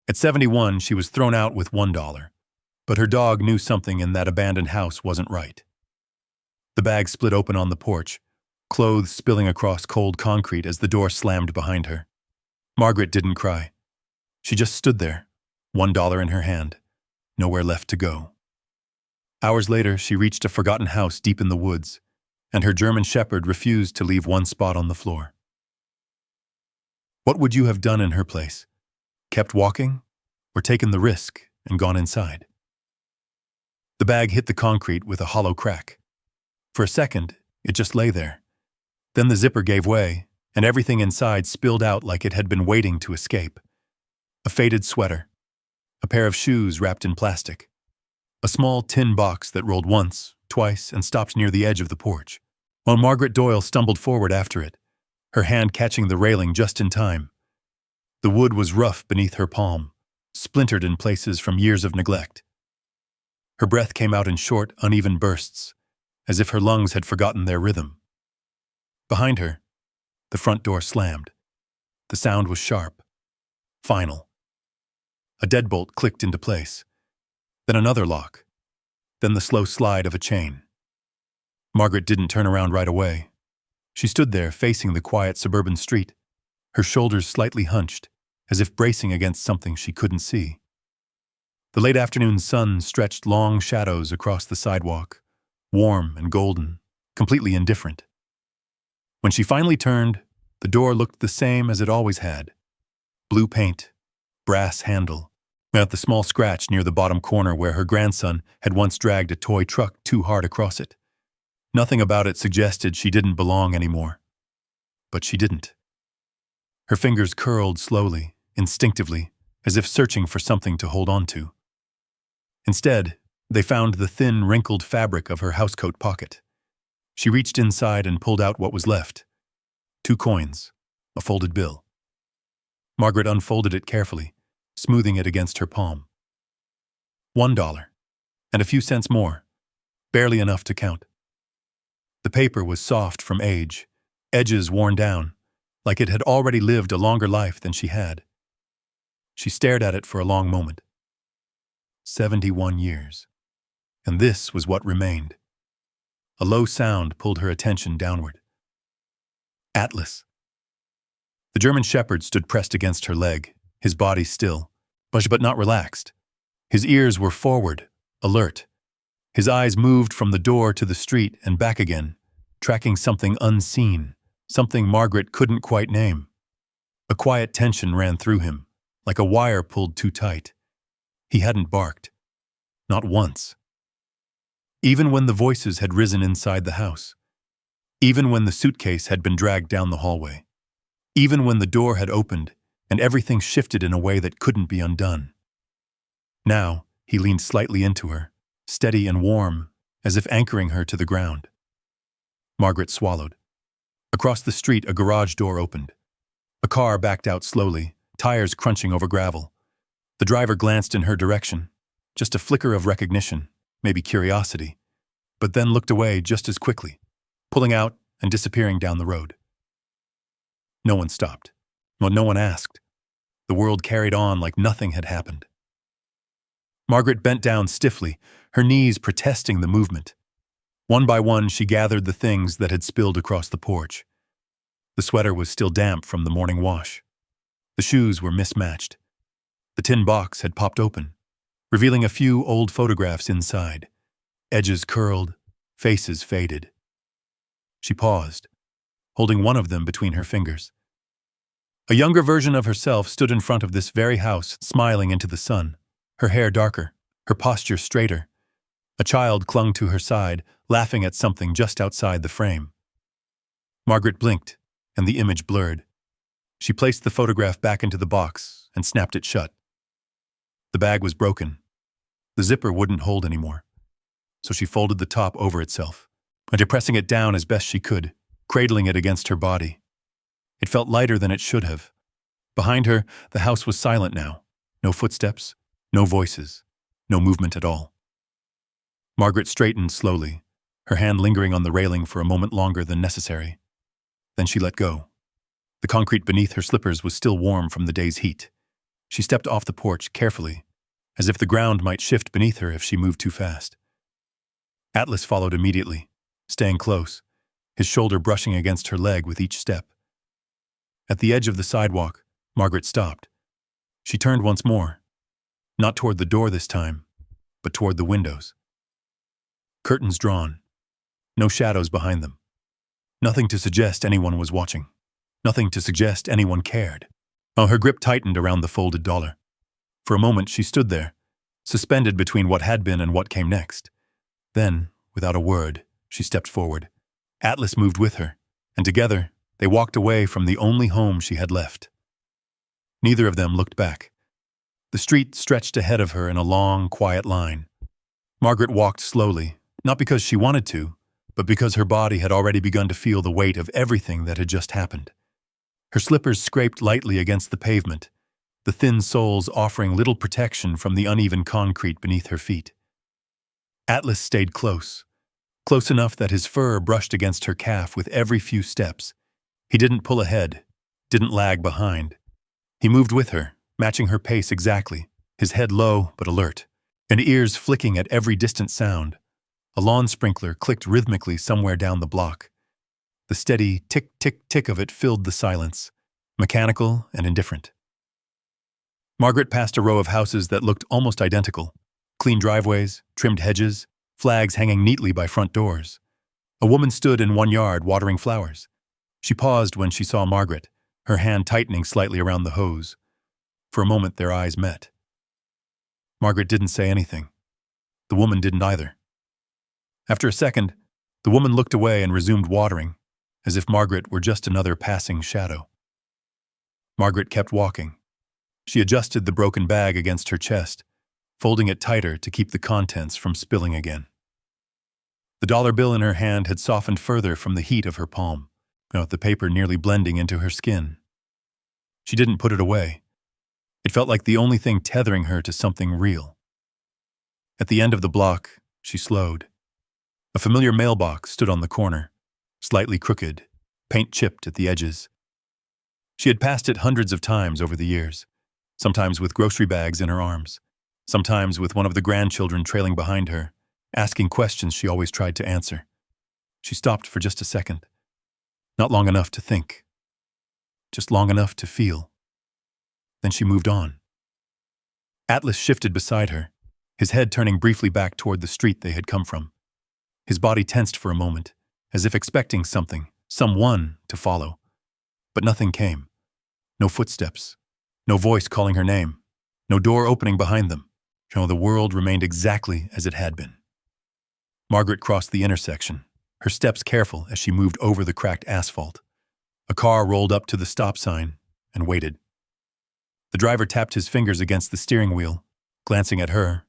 At 71, she was thrown out with $1, but her dog knew something in that abandoned house wasn't right. The bag split open on the porch, clothes spilling across cold concrete as the door slammed behind her. Margaret didn't cry. She just stood there, $1 in her hand, nowhere left to go. Hours later, she reached a forgotten house deep in the woods, and her German shepherd refused to leave one spot on the floor. What would you have done in her place? Kept walking, or taken the risk and gone inside? The bag hit the concrete with a hollow crack. For a second, it just lay there. Then the zipper gave way, and everything inside spilled out like it had been waiting to escape. A faded sweater, a pair of shoes wrapped in plastic, a small tin box that rolled once, twice, and stopped near the edge of the porch, while Margaret Doyle stumbled forward after it, her hand catching the railing just in time. The wood was rough beneath her palm, splintered in places from years of neglect. Her breath came out in short, uneven bursts, as if her lungs had forgotten their rhythm. Behind her, the front door slammed. The sound was sharp, final. A deadbolt clicked into place, then another lock, then the slow slide of a chain. Margaret didn't turn around right away. She stood there facing the quiet suburban street, her shoulders slightly hunched, as if bracing against something she couldn't see. The late afternoon sun stretched long shadows across the sidewalk, warm and golden, completely indifferent. When she finally turned, the door looked the same as it always had. Blue paint, brass handle, without the small scratch near the bottom corner where her grandson had once dragged a toy truck too hard across it. Nothing about it suggested she didn't belong anymore. But she didn't. Her fingers curled slowly, instinctively, as if searching for something to hold on to. Instead, they found the thin, wrinkled fabric of her housecoat pocket. She reached inside and pulled out what was left. 2 coins, a folded bill. Margaret unfolded it carefully, smoothing it against her palm. $1, and a few cents more, barely enough to count. The paper was soft from age, edges worn down, like it had already lived a longer life than she had. She stared at it for a long moment. 71 years. And this was what remained. A low sound pulled her attention downward. Atlas. The German shepherd stood pressed against her leg, his body still, but not relaxed. His ears were forward, alert. His eyes moved from the door to the street and back again, tracking something unseen, something Margaret couldn't quite name. A quiet tension ran through him, like a wire pulled too tight. He hadn't barked. Not once. Even when the voices had risen inside the house. Even when the suitcase had been dragged down the hallway. Even when the door had opened and everything shifted in a way that couldn't be undone. Now, he leaned slightly into her, steady and warm, as if anchoring her to the ground. Margaret swallowed. Across the street, a garage door opened. A car backed out slowly, tires crunching over gravel. The driver glanced in her direction, just a flicker of recognition, maybe curiosity, but then looked away just as quickly, pulling out and disappearing down the road. No one stopped. Well, no one asked. The world carried on like nothing had happened. Margaret bent down stiffly, her knees protesting the movement. One by one, she gathered the things that had spilled across the porch. The sweater was still damp from the morning wash. The shoes were mismatched. The tin box had popped open, revealing a few old photographs inside, edges curled, faces faded. She paused, holding one of them between her fingers. A younger version of herself stood in front of this very house, smiling into the sun, her hair darker, her posture straighter. A child clung to her side, laughing at something just outside the frame. Margaret blinked, and the image blurred. She placed the photograph back into the box and snapped it shut. The bag was broken. The zipper wouldn't hold anymore, so she folded the top over itself, and depressing it down as best she could, cradling it against her body. It felt lighter than it should have. Behind her, the house was silent now. No footsteps, no voices, no movement at all. Margaret straightened slowly, her hand lingering on the railing for a moment longer than necessary. Then she let go. The concrete beneath her slippers was still warm from the day's heat. She stepped off the porch carefully, as if the ground might shift beneath her if she moved too fast. Atlas followed immediately, staying close, his shoulder brushing against her leg with each step. At the edge of the sidewalk, Margaret stopped. She turned once more, not toward the door this time, but toward the windows. Curtains drawn, no shadows behind them. Nothing to suggest anyone was watching. Nothing to suggest anyone cared. Oh, her grip tightened around the folded dollar. For a moment she stood there, suspended between what had been and what came next. Then, without a word, she stepped forward. Atlas moved with her, and together they walked away from the only home she had left. Neither of them looked back. The street stretched ahead of her in a long, quiet line. Margaret walked slowly, not because she wanted to, but because her body had already begun to feel the weight of everything that had just happened. Her slippers scraped lightly against the pavement, the thin soles offering little protection from the uneven concrete beneath her feet. Atlas stayed close enough that his fur brushed against her calf with every few steps. He didn't pull ahead, didn't lag behind. He moved with her, matching her pace exactly, his head low but alert, and ears flicking at every distant sound. A lawn sprinkler clicked rhythmically somewhere down the block. The steady tick-tick-tick of it filled the silence, mechanical and indifferent. Margaret passed a row of houses that looked almost identical. Clean driveways, trimmed hedges, flags hanging neatly by front doors. A woman stood in one yard watering flowers. She paused when she saw Margaret, her hand tightening slightly around the hose. For a moment their eyes met. Margaret didn't say anything. The woman didn't either. After a second, the woman looked away and resumed watering, as if Margaret were just another passing shadow. Margaret kept walking. She adjusted the broken bag against her chest, folding it tighter to keep the contents from spilling again. The dollar bill in her hand had softened further from the heat of her palm, the paper nearly blending into her skin. She didn't put it away. It felt like the only thing tethering her to something real. At the end of the block, she slowed. A familiar mailbox stood on the corner, slightly crooked, paint chipped at the edges. She had passed it hundreds of times over the years, sometimes with grocery bags in her arms, sometimes with one of the grandchildren trailing behind her, asking questions she always tried to answer. She stopped for just a second. Not long enough to think. Just long enough to feel. Then she moved on. Atlas shifted beside her, his head turning briefly back toward the street they had come from. His body tensed for a moment, as if expecting something, someone, to follow. But nothing came. No footsteps. No voice calling her name. No door opening behind them. The world remained exactly as it had been. Margaret crossed the intersection, her steps careful as she moved over the cracked asphalt. A car rolled up to the stop sign and waited. The driver tapped his fingers against the steering wheel, glancing at her,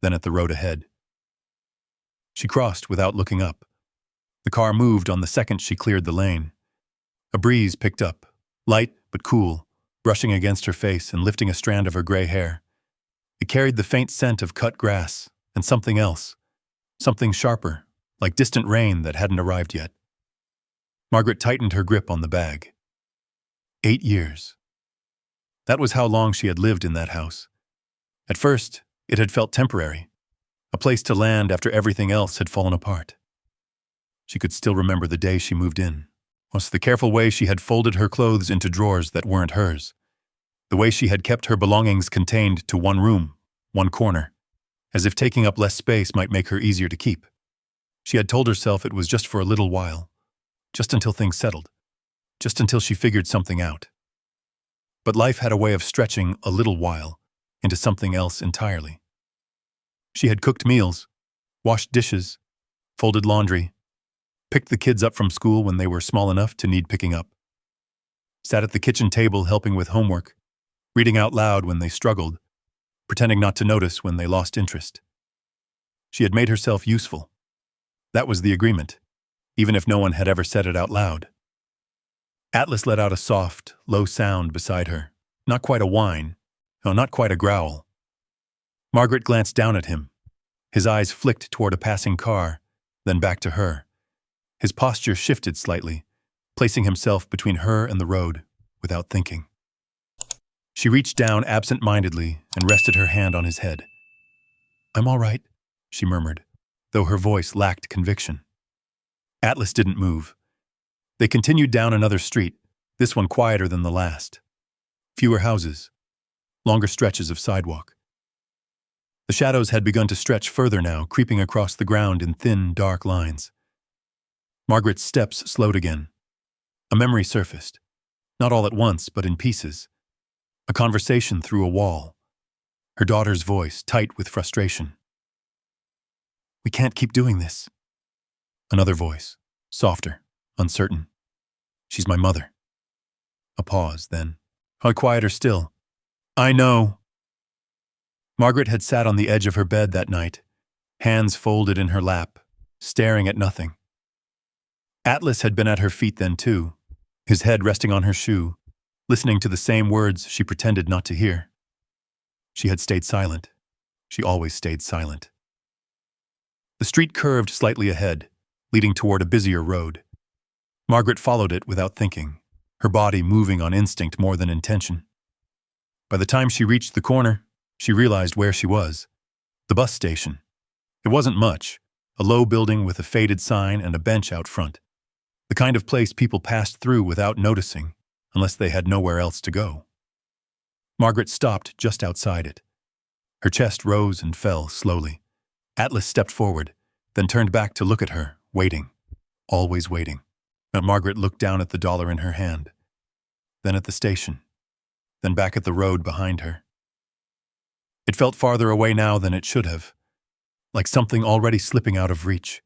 then at the road ahead. She crossed without looking up. The car moved on the second she cleared the lane. A breeze picked up, light but cool, brushing against her face and lifting a strand of her gray hair. It carried the faint scent of cut grass and something else, something sharper, like distant rain that hadn't arrived yet. Margaret tightened her grip on the bag. 8 years. That was how long she had lived in that house. At first, it had felt temporary, a place to land after everything else had fallen apart. She could still remember the day she moved in, was the careful way she had folded her clothes into drawers that weren't hers, the way she had kept her belongings contained to one room, one corner, as if taking up less space might make her easier to keep. She had told herself it was just for a little while, just until things settled, just until she figured something out. But life had a way of stretching a little while into something else entirely. She had cooked meals, washed dishes, folded laundry, picked the kids up from school when they were small enough to need picking up, sat at the kitchen table helping with homework, reading out loud when they struggled, pretending not to notice when they lost interest. She had made herself useful. That was the agreement, even if no one had ever said it out loud. Atlas let out a soft, low sound beside her, not quite a whine, not quite a growl. Margaret glanced down at him. His eyes flicked toward a passing car, then back to her. His posture shifted slightly, placing himself between her and the road, without thinking. She reached down absent-mindedly and rested her hand on his head. "I'm all right," she murmured, though her voice lacked conviction. Atlas didn't move. They continued down another street, this one quieter than the last. Fewer houses, longer stretches of sidewalk. The shadows had begun to stretch further now, creeping across the ground in thin, dark lines. Margaret's steps slowed again. A memory surfaced, not all at once, but in pieces. A conversation through a wall. Her daughter's voice, tight with frustration. "We can't keep doing this." Another voice, softer, uncertain. "She's my mother." A pause, then, quieter still. "I know." Margaret had sat on the edge of her bed that night, hands folded in her lap, staring at nothing. Atlas had been at her feet then too, his head resting on her shoe, listening to the same words she pretended not to hear. She had stayed silent. She always stayed silent. The street curved slightly ahead, leading toward a busier road. Margaret followed it without thinking, her body moving on instinct more than intention. By the time she reached the corner, she realized where she was. The bus station. It wasn't much, a low building with a faded sign and a bench out front. The kind of place people passed through without noticing, unless they had nowhere else to go. Margaret stopped just outside it. Her chest rose and fell slowly. Atlas stepped forward, then turned back to look at her, waiting. Always waiting. But Margaret looked down at the dollar in her hand, then at the station, then back at the road behind her. It felt farther away now than it should have, like something already slipping out of reach.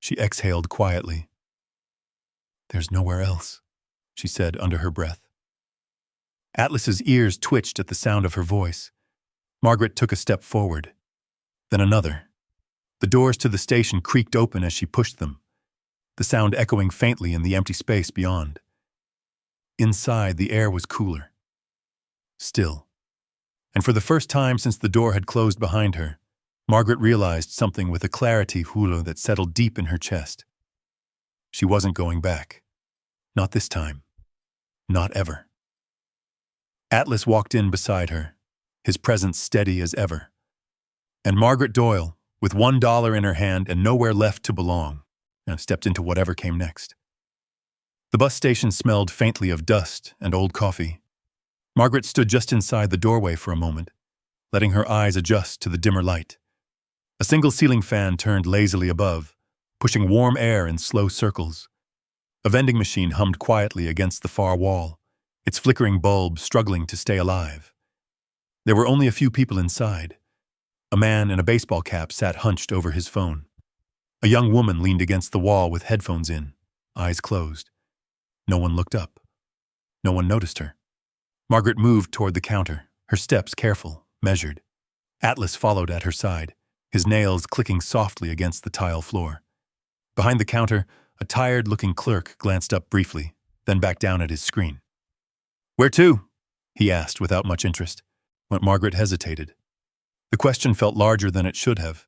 She exhaled quietly. "There's nowhere else," she said under her breath. Atlas's ears twitched at the sound of her voice. Margaret took a step forward, then another. The doors to the station creaked open as she pushed them, the sound echoing faintly in the empty space beyond. Inside, the air was cooler. Still. And for the first time since the door had closed behind her, Margaret realized something with a clarity that settled deep in her chest. She wasn't going back. Not this time. Not ever. Atlas walked in beside her, his presence steady as ever. And Margaret Doyle, with $1 in her hand and nowhere left to belong, stepped into whatever came next. The bus station smelled faintly of dust and old coffee. Margaret stood just inside the doorway for a moment, letting her eyes adjust to the dimmer light. A single ceiling fan turned lazily above, pushing warm air in slow circles. A vending machine hummed quietly against the far wall, its flickering bulb struggling to stay alive. There were only a few people inside. A man in a baseball cap sat hunched over his phone. A young woman leaned against the wall with headphones in, eyes closed. No one looked up. No one noticed her. Margaret moved toward the counter, her steps careful, measured. Atlas followed at her side, his nails clicking softly against the tile floor. Behind the counter, a tired-looking clerk glanced up briefly, then back down at his screen. "Where to?" he asked without much interest. But Margaret hesitated. The question felt larger than it should have,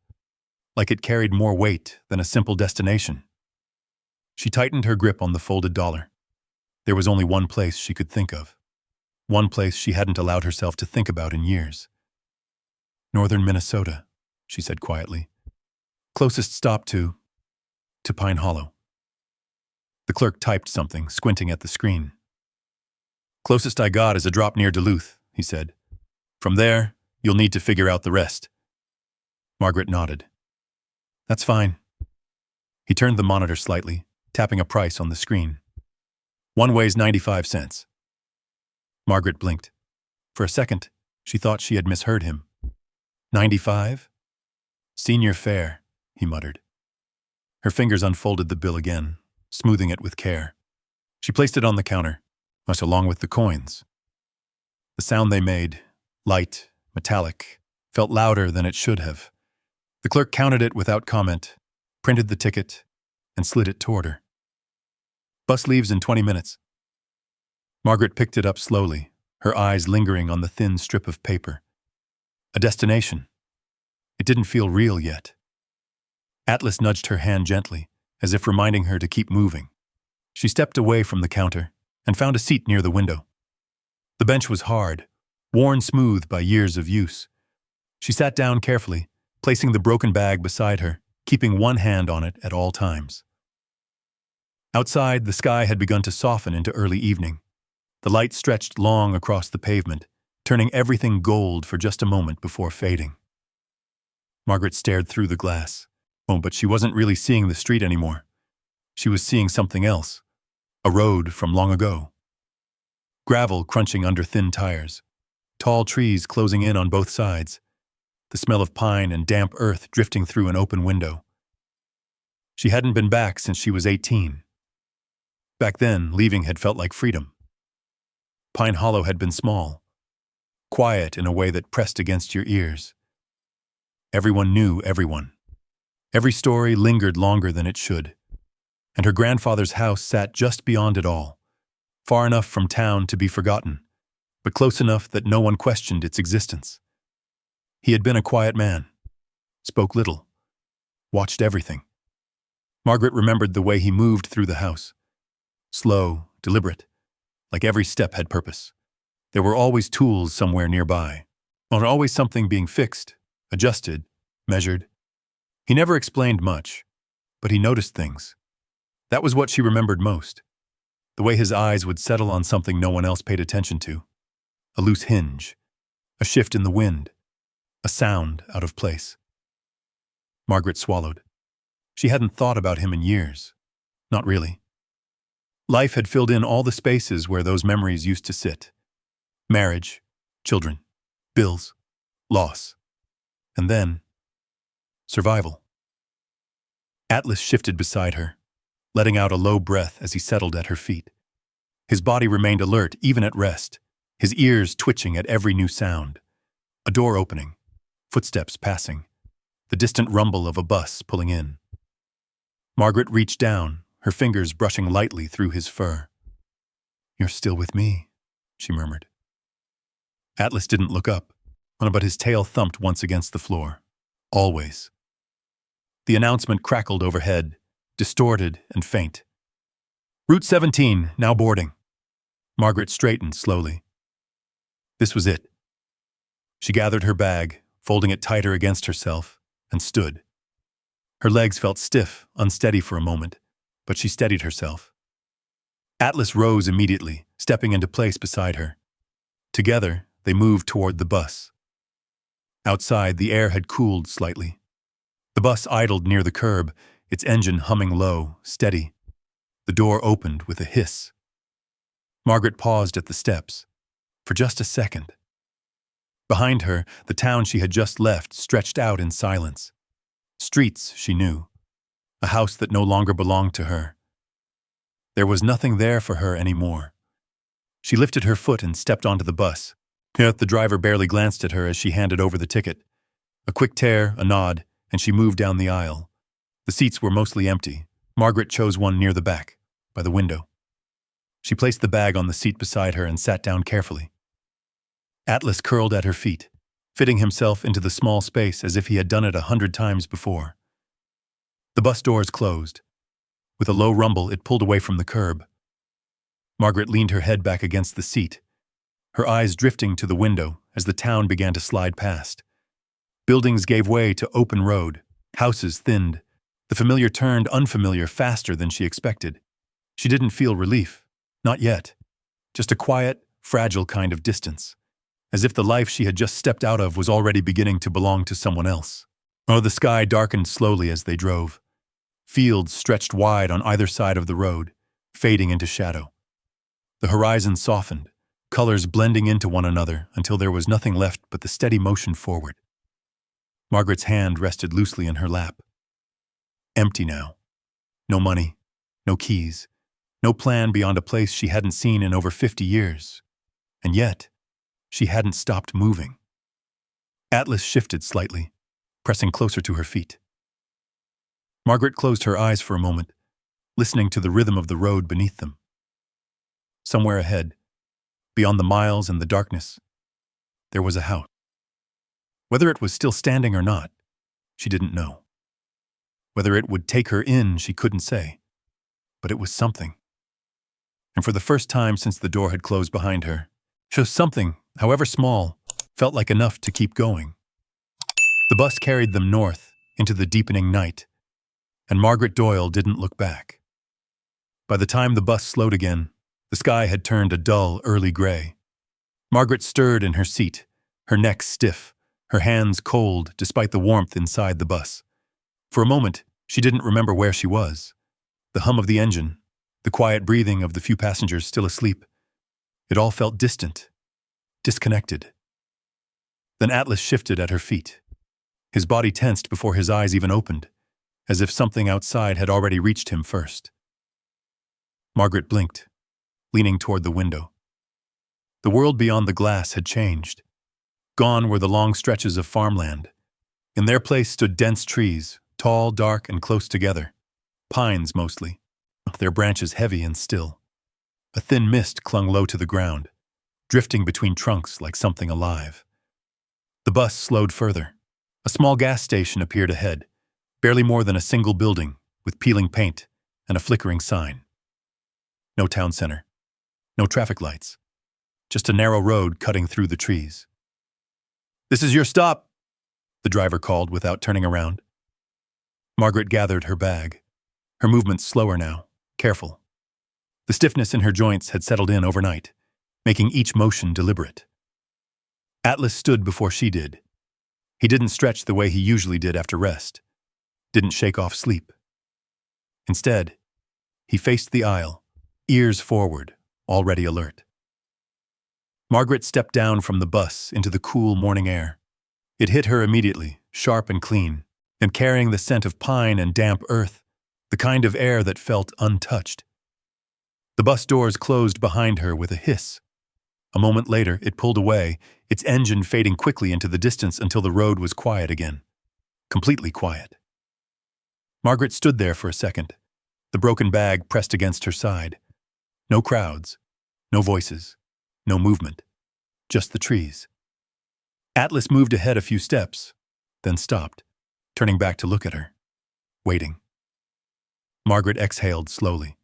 like it carried more weight than a simple destination. She tightened her grip on the folded dollar. There was only one place she could think of. One place she hadn't allowed herself to think about in years. "Northern Minnesota," she said quietly. "Closest stop to Pine Hollow." The clerk typed something, squinting at the screen. "Closest I got is a drop near Duluth," he said. "From there, you'll need to figure out the rest." Margaret nodded. "That's fine." He turned the monitor slightly, tapping a price on the screen. "One way's 95 cents. Margaret blinked. For a second, she thought she had misheard him. 95? "Senior fare," he muttered. Her fingers unfolded the bill again, smoothing it with care. She placed it on the counter, much along with the coins. The sound they made, light, metallic, felt louder than it should have. The clerk counted it without comment, printed the ticket, and slid it toward her. "Bus leaves in 20 minutes. Margaret picked it up slowly, her eyes lingering on the thin strip of paper. A destination. It didn't feel real yet. Atlas nudged her hand gently, as if reminding her to keep moving. She stepped away from the counter and found a seat near the window. The bench was hard, worn smooth by years of use. She sat down carefully, placing the broken bag beside her, keeping one hand on it at all times. Outside, the sky had begun to soften into early evening. The light stretched long across the pavement, turning everything gold for just a moment before fading. Margaret stared through the glass. Oh, but she wasn't really seeing the street anymore. She was seeing something else, a road from long ago. Gravel crunching under thin tires, tall trees closing in on both sides, the smell of pine and damp earth drifting through an open window. She hadn't been back since she was 18. Back then, leaving had felt like freedom. Pine Hollow had been small, quiet in a way that pressed against your ears. Everyone knew everyone. Every story lingered longer than it should, and her grandfather's house sat just beyond it all, far enough from town to be forgotten, but close enough that no one questioned its existence. He had been a quiet man, spoke little, watched everything. Margaret remembered the way he moved through the house. Slow, deliberate, like every step had purpose. There were always tools somewhere nearby, or always something being fixed, adjusted, measured. He never explained much, but he noticed things. That was what she remembered most. The way his eyes would settle on something no one else paid attention to. A loose hinge, a shift in the wind, a sound out of place. Margaret swallowed. She hadn't thought about him in years. Not really. Life had filled in all the spaces where those memories used to sit. Marriage, children, bills, loss, and then survival. Atlas shifted beside her, letting out a low breath as he settled at her feet. His body remained alert even at rest, his ears twitching at every new sound. A door opening, footsteps passing, the distant rumble of a bus pulling in. Margaret reached down, her fingers brushing lightly through his fur. "You're still with me," she murmured. Atlas didn't look up, but his tail thumped once against the floor. Always. The announcement crackled overhead, distorted and faint. "Route 17, now boarding." Margaret straightened slowly. This was it. She gathered her bag, folding it tighter against herself, and stood. Her legs felt stiff, unsteady for a moment, but she steadied herself. Atlas rose immediately, stepping into place beside her. Together, they moved toward the bus. Outside, the air had cooled slightly. The bus idled near the curb, its engine humming low, steady. The door opened with a hiss. Margaret paused at the steps, for just a second. Behind her, the town she had just left stretched out in silence. Streets she knew, a house that no longer belonged to her. There was nothing there for her anymore. She lifted her foot and stepped onto the bus. Yet the driver barely glanced at her as she handed over the ticket. A quick tear, a nod, and she moved down the aisle. The seats were mostly empty. Margaret chose one near the back, by the window. She placed the bag on the seat beside her and sat down carefully. Atlas curled at her feet, fitting himself into the small space as if he had done it 100 times before. The bus doors closed. With a low rumble, it pulled away from the curb. Margaret leaned her head back against the seat, her eyes drifting to the window as the town began to slide past. Buildings gave way to open road, houses thinned. The familiar turned unfamiliar faster than she expected. She didn't feel relief, not yet. Just a quiet, fragile kind of distance, as if the life she had just stepped out of was already beginning to belong to someone else. Oh, the sky darkened slowly as they drove. Fields stretched wide on either side of the road, fading into shadow. The horizon softened, colors blending into one another until there was nothing left but the steady motion forward. Margaret's hand rested loosely in her lap. Empty now. No money, no keys, no plan beyond a place she hadn't seen in over 50 years. And yet, she hadn't stopped moving. Atlas shifted slightly, pressing closer to her feet. Margaret closed her eyes for a moment, listening to the rhythm of the road beneath them. Somewhere ahead, beyond the miles and the darkness, there was a house. Whether it was still standing or not, she didn't know. Whether it would take her in, she couldn't say. But it was something. And for the first time since the door had closed behind her, So something, however small, felt like enough to keep going. The bus carried them north into the deepening night, and Margaret Doyle didn't look back. By the time the bus slowed again, the sky had turned a dull, early gray. Margaret stirred in her seat, her neck stiff, her hands cold despite the warmth inside the bus. For a moment, she didn't remember where she was. The hum of the engine, the quiet breathing of the few passengers still asleep. It all felt distant, disconnected. Then Atlas shifted at her feet. His body tensed before his eyes even opened, as if something outside had already reached him first. Margaret blinked, leaning toward the window. The world beyond the glass had changed. Gone were the long stretches of farmland. In their place stood dense trees, tall, dark, and close together. Pines mostly, their branches heavy and still. A thin mist clung low to the ground, drifting between trunks like something alive. The bus slowed further. A small gas station appeared ahead, barely more than a single building, with peeling paint and a flickering sign. No town center, no traffic lights, just a narrow road cutting through the trees. "This is your stop," the driver called without turning around. Margaret gathered her bag, her movements slower now, careful. The stiffness in her joints had settled in overnight, making each motion deliberate. Atlas stood before she did. He didn't stretch the way he usually did after rest, didn't shake off sleep. Instead, he faced the aisle, ears forward, already alert. Margaret stepped down from the bus into the cool morning air. It hit her immediately, sharp and clean, and carrying the scent of pine and damp earth, the kind of air that felt untouched. The bus doors closed behind her with a hiss. A moment later, it pulled away, its engine fading quickly into the distance until the road was quiet again. Completely quiet. Margaret stood there for a second, the broken bag pressed against her side. No crowds, no voices, no movement, just the trees. Atlas moved ahead a few steps, then stopped, turning back to look at her, waiting. Margaret exhaled slowly.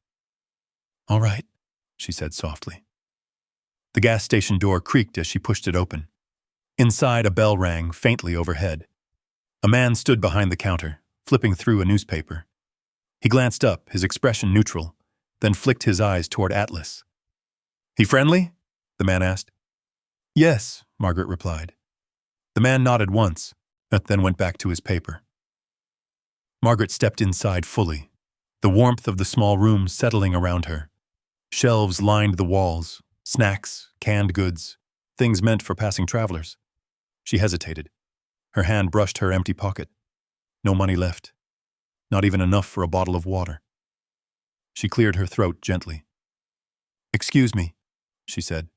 "All right," she said softly. The gas station door creaked as she pushed it open. Inside, a bell rang faintly overhead. A man stood behind the counter, flipping through a newspaper. He glanced up, his expression neutral, then flicked his eyes toward Atlas. "He friendly?" the man asked. "Yes," Margaret replied. The man nodded once, then went back to his paper. Margaret stepped inside fully, the warmth of the small room settling around her. Shelves lined the walls, snacks, canned goods, things meant for passing travelers. She hesitated. Her hand brushed her empty pocket. No money left. Not even enough for a bottle of water. She cleared her throat gently. "Excuse me," she said.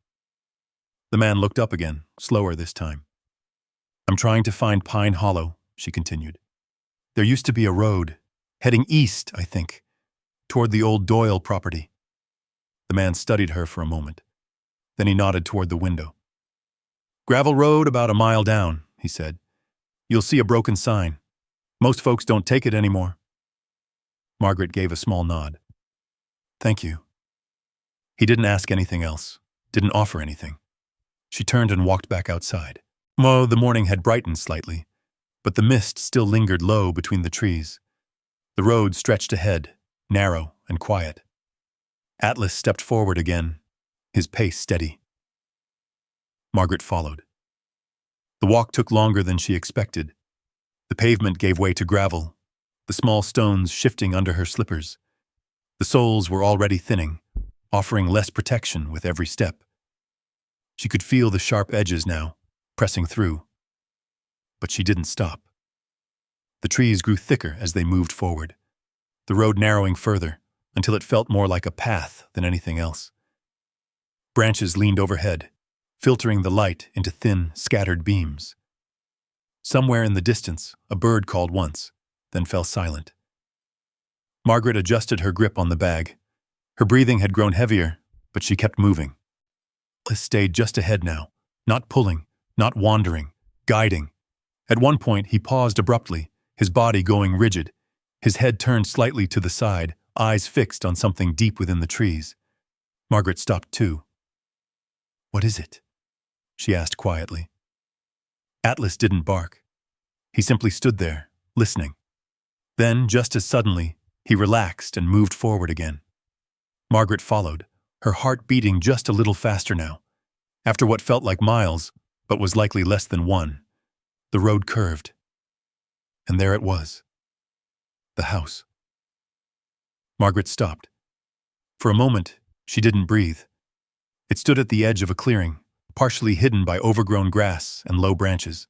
The man looked up again, slower this time. "I'm trying to find Pine Hollow," she continued. "There used to be a road, heading east, I think, toward the old Doyle property." The man studied her for a moment. Then he nodded toward the window. "Gravel road about a mile down," he said. "You'll see a broken sign. Most folks don't take it anymore." Margaret gave a small nod. "Thank you." He didn't ask anything else, didn't offer anything. She turned and walked back outside. The morning had brightened slightly, but the mist still lingered low between the trees. The road stretched ahead, narrow and quiet. Atlas stepped forward again, his pace steady. Margaret followed. The walk took longer than she expected. The pavement gave way to gravel, the small stones shifting under her slippers. The soles were already thinning, offering less protection with every step. She could feel the sharp edges now, pressing through. But she didn't stop. The trees grew thicker as they moved forward, the road narrowing further until it felt more like a path than anything else. Branches leaned overhead, filtering the light into thin, scattered beams. Somewhere in the distance, a bird called once, then fell silent. Margaret adjusted her grip on the bag. Her breathing had grown heavier, but she kept moving. Atlas stayed just ahead now, not pulling, not wandering, guiding. At one point, he paused abruptly, his body going rigid, his head turned slightly to the side, eyes fixed on something deep within the trees. Margaret stopped too. "What is it?" she asked quietly. Atlas didn't bark. He simply stood there, listening. Then, just as suddenly, he relaxed and moved forward again. Margaret followed, her heart beating just a little faster now. After what felt like miles, but was likely less than one, the road curved. And there it was. The house. Margaret stopped. For a moment, she didn't breathe. It stood at the edge of a clearing, partially hidden by overgrown grass and low branches.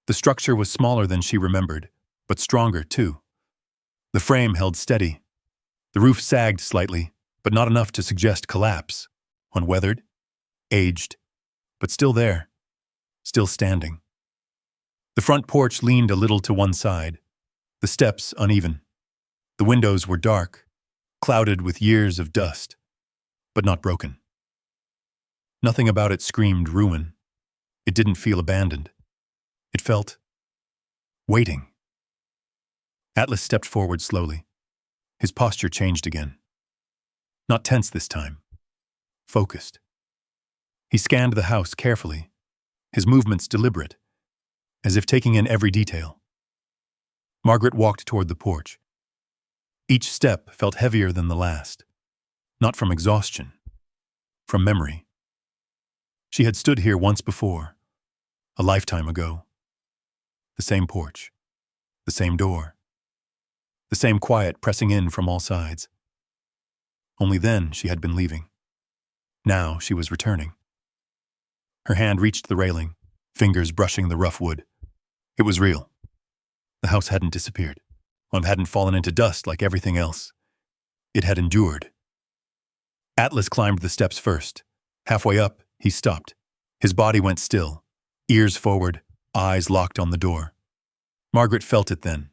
The structure was smaller than she remembered, but stronger too. The frame held steady. The roof sagged slightly, but not enough to suggest collapse. Unweathered, aged, but still there, still standing. The front porch leaned a little to one side, the steps uneven. The windows were dark, clouded with years of dust, but not broken. Nothing about it screamed ruin. It didn't feel abandoned. It felt waiting. Atlas stepped forward slowly. His posture changed again. Not tense this time. Focused. He scanned the house carefully, his movements deliberate, as if taking in every detail. Margaret walked toward the porch. Each step felt heavier than the last, not from exhaustion, from memory. She had stood here once before, a lifetime ago. The same porch, the same door, the same quiet pressing in from all sides. Only then she had been leaving. Now she was returning. Her hand reached the railing, fingers brushing the rough wood. It was real. The house hadn't disappeared. It hadn't fallen into dust like everything else. It had endured. Atlas climbed the steps first. Halfway up, he stopped. His body went still, ears forward, eyes locked on the door. Margaret felt it then.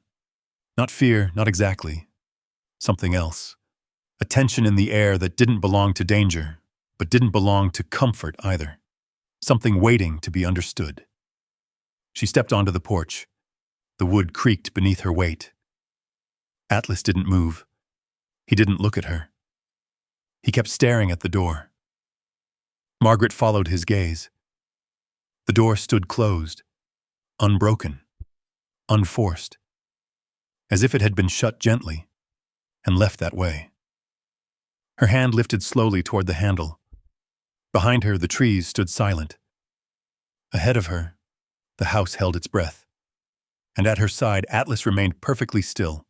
Not fear, not exactly. Something else. A tension in the air that didn't belong to danger, but didn't belong to comfort either. Something waiting to be understood. She stepped onto the porch. The wood creaked beneath her weight. Atlas didn't move. He didn't look at her. He kept staring at the door. Margaret followed his gaze. The door stood closed, unbroken, unforced, as if it had been shut gently and left that way. Her hand lifted slowly toward the handle. Behind her, the trees stood silent. Ahead of her, the house held its breath. And at her side, Atlas remained perfectly still,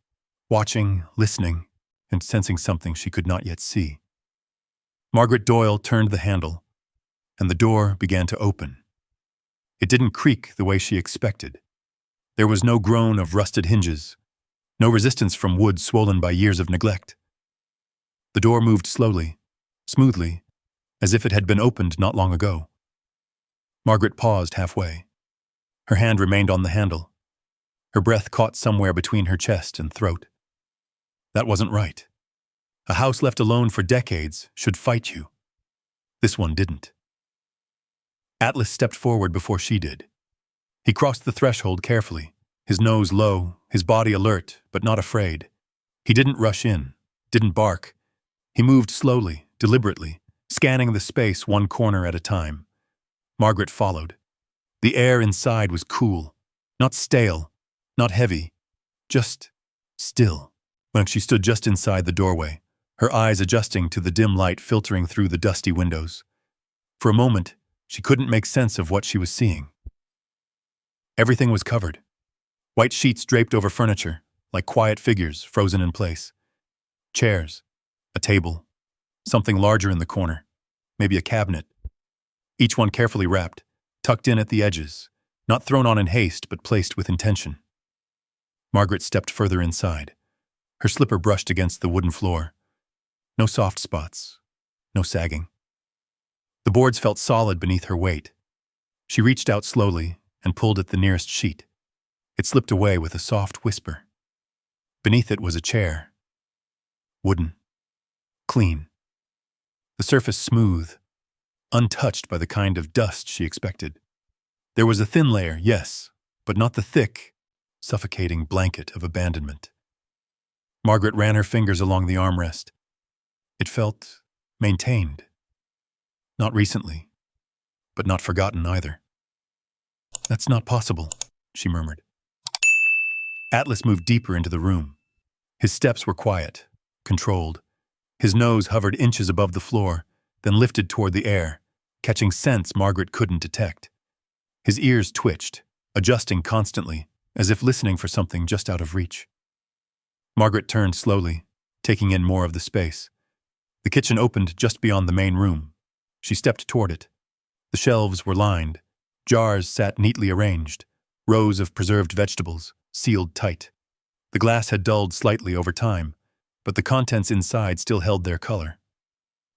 watching, listening, and sensing something she could not yet see. Margaret Doyle turned the handle, and the door began to open. It didn't creak the way she expected. There was no groan of rusted hinges, no resistance from wood swollen by years of neglect. The door moved slowly, smoothly, as if it had been opened not long ago. Margaret paused halfway. Her hand remained on the handle. Her breath caught somewhere between her chest and throat. That wasn't right. A house left alone for decades should fight you. This one didn't. Atlas stepped forward before she did. He crossed the threshold carefully, his nose low, his body alert, but not afraid. He didn't rush in, didn't bark. He moved slowly, deliberately, scanning the space one corner at a time. Margaret followed. The air inside was cool, not stale, not heavy, just still. When she stood just inside the doorway, her eyes adjusting to the dim light filtering through the dusty windows. For a moment, she couldn't make sense of what she was seeing. Everything was covered. White sheets draped over furniture, like quiet figures frozen in place. Chairs, a table, something larger in the corner, maybe a cabinet. Each one carefully wrapped, tucked in at the edges, not thrown on in haste but placed with intention. Margaret stepped further inside. Her slipper brushed against the wooden floor. No soft spots, no sagging. The boards felt solid beneath her weight. She reached out slowly and pulled at the nearest sheet. It slipped away with a soft whisper. Beneath it was a chair. Wooden. Clean. The surface smooth, untouched by the kind of dust she expected. There was a thin layer, yes, but not the thick, suffocating blanket of abandonment. Margaret ran her fingers along the armrest. It felt maintained. Not recently, but not forgotten either. "That's not possible," she murmured. Atlas moved deeper into the room. His steps were quiet, controlled. His nose hovered inches above the floor, then lifted toward the air, catching scents Margaret couldn't detect. His ears twitched, adjusting constantly, as if listening for something just out of reach. Margaret turned slowly, taking in more of the space. The kitchen opened just beyond the main room. She stepped toward it. The shelves were lined. Jars sat neatly arranged, rows of preserved vegetables, sealed tight. The glass had dulled slightly over time, but the contents inside still held their color.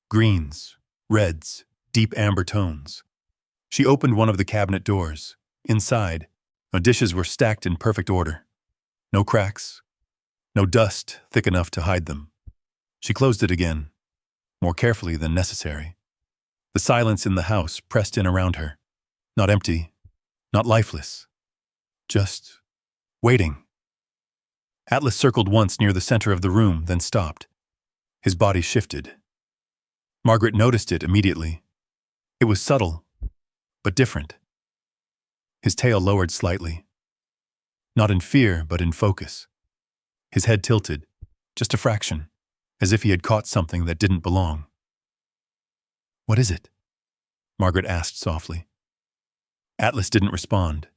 Greens, reds, deep amber tones. She opened one of the cabinet doors. Inside, the dishes were stacked in perfect order. No cracks, no dust thick enough to hide them. She closed it again, more carefully than necessary. The silence in the house pressed in around her. Not empty, not lifeless. Just waiting. Atlas circled once near the center of the room, then stopped. His body shifted. Margaret noticed it immediately. It was subtle, but different. His tail lowered slightly. Not in fear, but in focus. His head tilted, just a fraction, as if he had caught something that didn't belong. "What is it?" Margaret asked softly. Atlas didn't respond.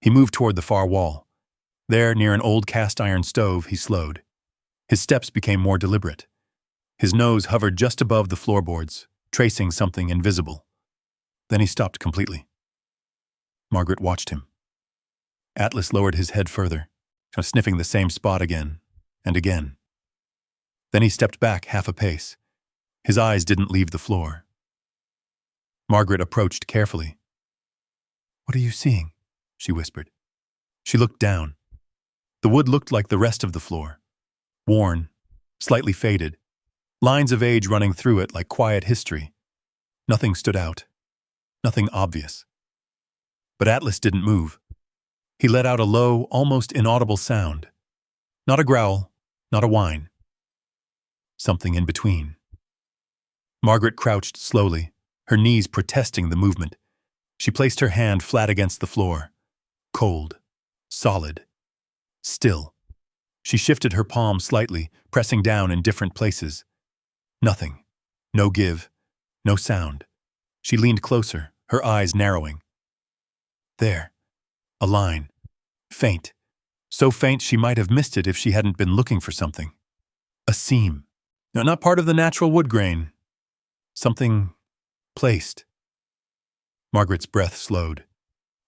He moved toward the far wall. There, near an old cast-iron stove, he slowed. His steps became more deliberate. His nose hovered just above the floorboards, tracing something invisible. Then he stopped completely. Margaret watched him. Atlas lowered his head further, sniffing the same spot again and again. Then he stepped back half a pace. His eyes didn't leave the floor. Margaret approached carefully. "What are you seeing?" she whispered. She looked down. The wood looked like the rest of the floor. Worn, slightly faded, lines of age running through it like quiet history. Nothing stood out. Nothing obvious. But Atlas didn't move. He let out a low, almost inaudible sound. Not a growl, not a whine. Something in between. Margaret crouched slowly, her knees protesting the movement. She placed her hand flat against the floor. Cold, solid, still. She shifted her palm slightly, pressing down in different places. Nothing. No give. No sound. She leaned closer, her eyes narrowing. There. A line. Faint. So faint she might have missed it if she hadn't been looking for something. A seam. No, not part of the natural wood grain. Something placed. Margaret's breath slowed.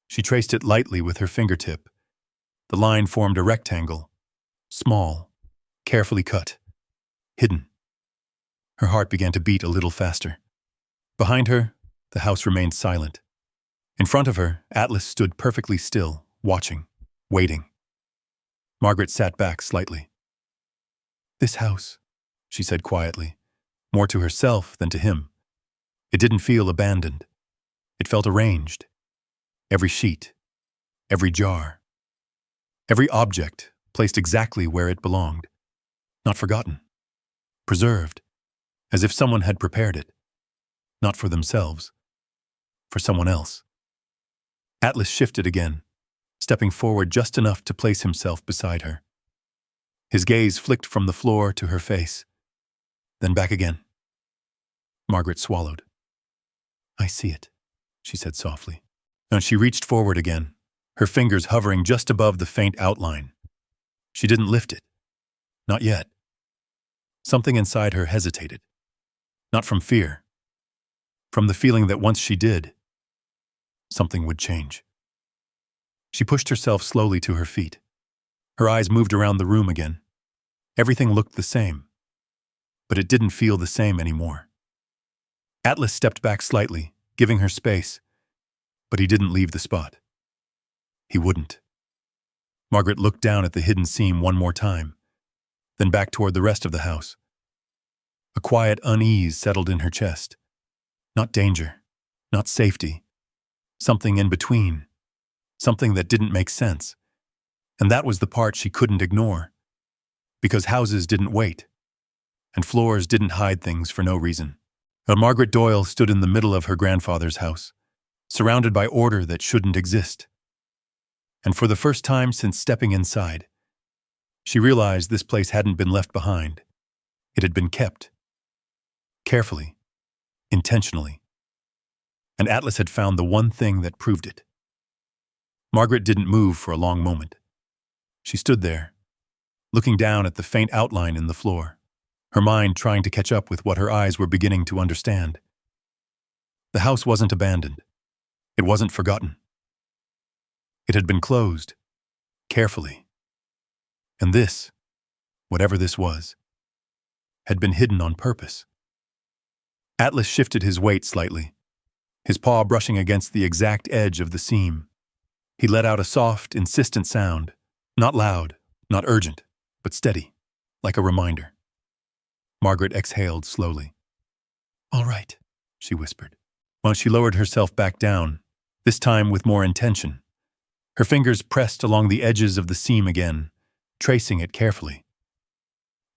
She traced it lightly with her fingertip. The line formed a rectangle. Small. Carefully cut. Hidden. Her heart began to beat a little faster. Behind her, the house remained silent. In front of her, Atlas stood perfectly still, watching, waiting. Margaret sat back slightly. "This house," she said quietly, more to herself than to him. It didn't feel abandoned. It felt arranged. Every sheet, every jar, every object placed exactly where it belonged. Not forgotten. Preserved, as if someone had prepared it. Not for themselves, for someone else. Atlas shifted again, stepping forward just enough to place himself beside her. His gaze flicked from the floor to her face, then back again. Margaret swallowed. "I see it," she said softly. And she reached forward again, her fingers hovering just above the faint outline. She didn't lift it. Not yet. Something inside her hesitated. Not from fear. From the feeling that once she did, something would change. She pushed herself slowly to her feet. Her eyes moved around the room again. Everything looked the same, but it didn't feel the same anymore. Atlas stepped back slightly, giving her space, but he didn't leave the spot. He wouldn't. Margaret looked down at the hidden seam one more time, then back toward the rest of the house. A quiet unease settled in her chest. Not danger, not safety. Something in between. Something that didn't make sense. And that was the part she couldn't ignore. Because houses didn't wait. And floors didn't hide things for no reason. But Margaret Doyle stood in the middle of her grandfather's house. surrounded by order that shouldn't exist. And for the first time since stepping inside, she realized this place hadn't been left behind. It had been kept. Carefully. Intentionally. And Atlas had found the one thing that proved it. Margaret didn't move for a long moment. She stood there, looking down at the faint outline in the floor, her mind trying to catch up with what her eyes were beginning to understand. The house wasn't abandoned. It wasn't forgotten. It had been closed, carefully. And this, whatever this was, had been hidden on purpose. Atlas shifted his weight slightly, his paw brushing against the exact edge of the seam. He let out a soft, insistent sound, not loud, not urgent, but steady, like a reminder. Margaret exhaled slowly. "All right," she whispered, while she lowered herself back down, this time with more intention. Her fingers pressed along the edges of the seam again, tracing it carefully.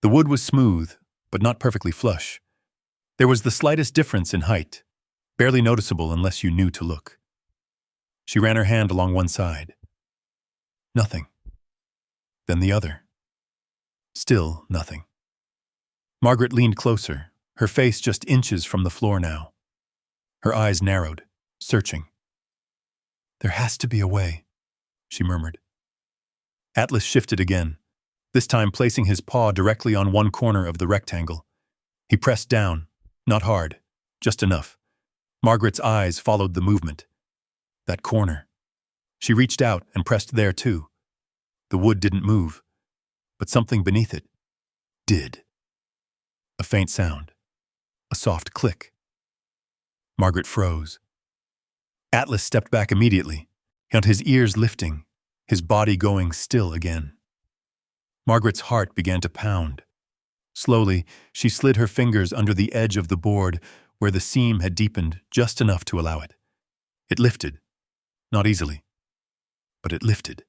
The wood was smooth, but not perfectly flush. There was the slightest difference in height, barely noticeable unless you knew to look. She ran her hand along one side. Nothing. Then the other. Still nothing. Margaret leaned closer, her face just inches from the floor now. Her eyes narrowed, searching. "There has to be a way," she murmured. Atlas shifted again, this time placing his paw directly on one corner of the rectangle. He pressed down, not hard, just enough. Margaret's eyes followed the movement. That corner. She reached out and pressed there too. The wood didn't move, but something beneath it did. A faint sound. A soft click. Margaret froze. Atlas stepped back immediately, and his ears lifting, his body going still again. Margaret's heart began to pound. Slowly, she slid her fingers under the edge of the board where the seam had deepened just enough to allow it. It lifted. Not easily, but it lifted.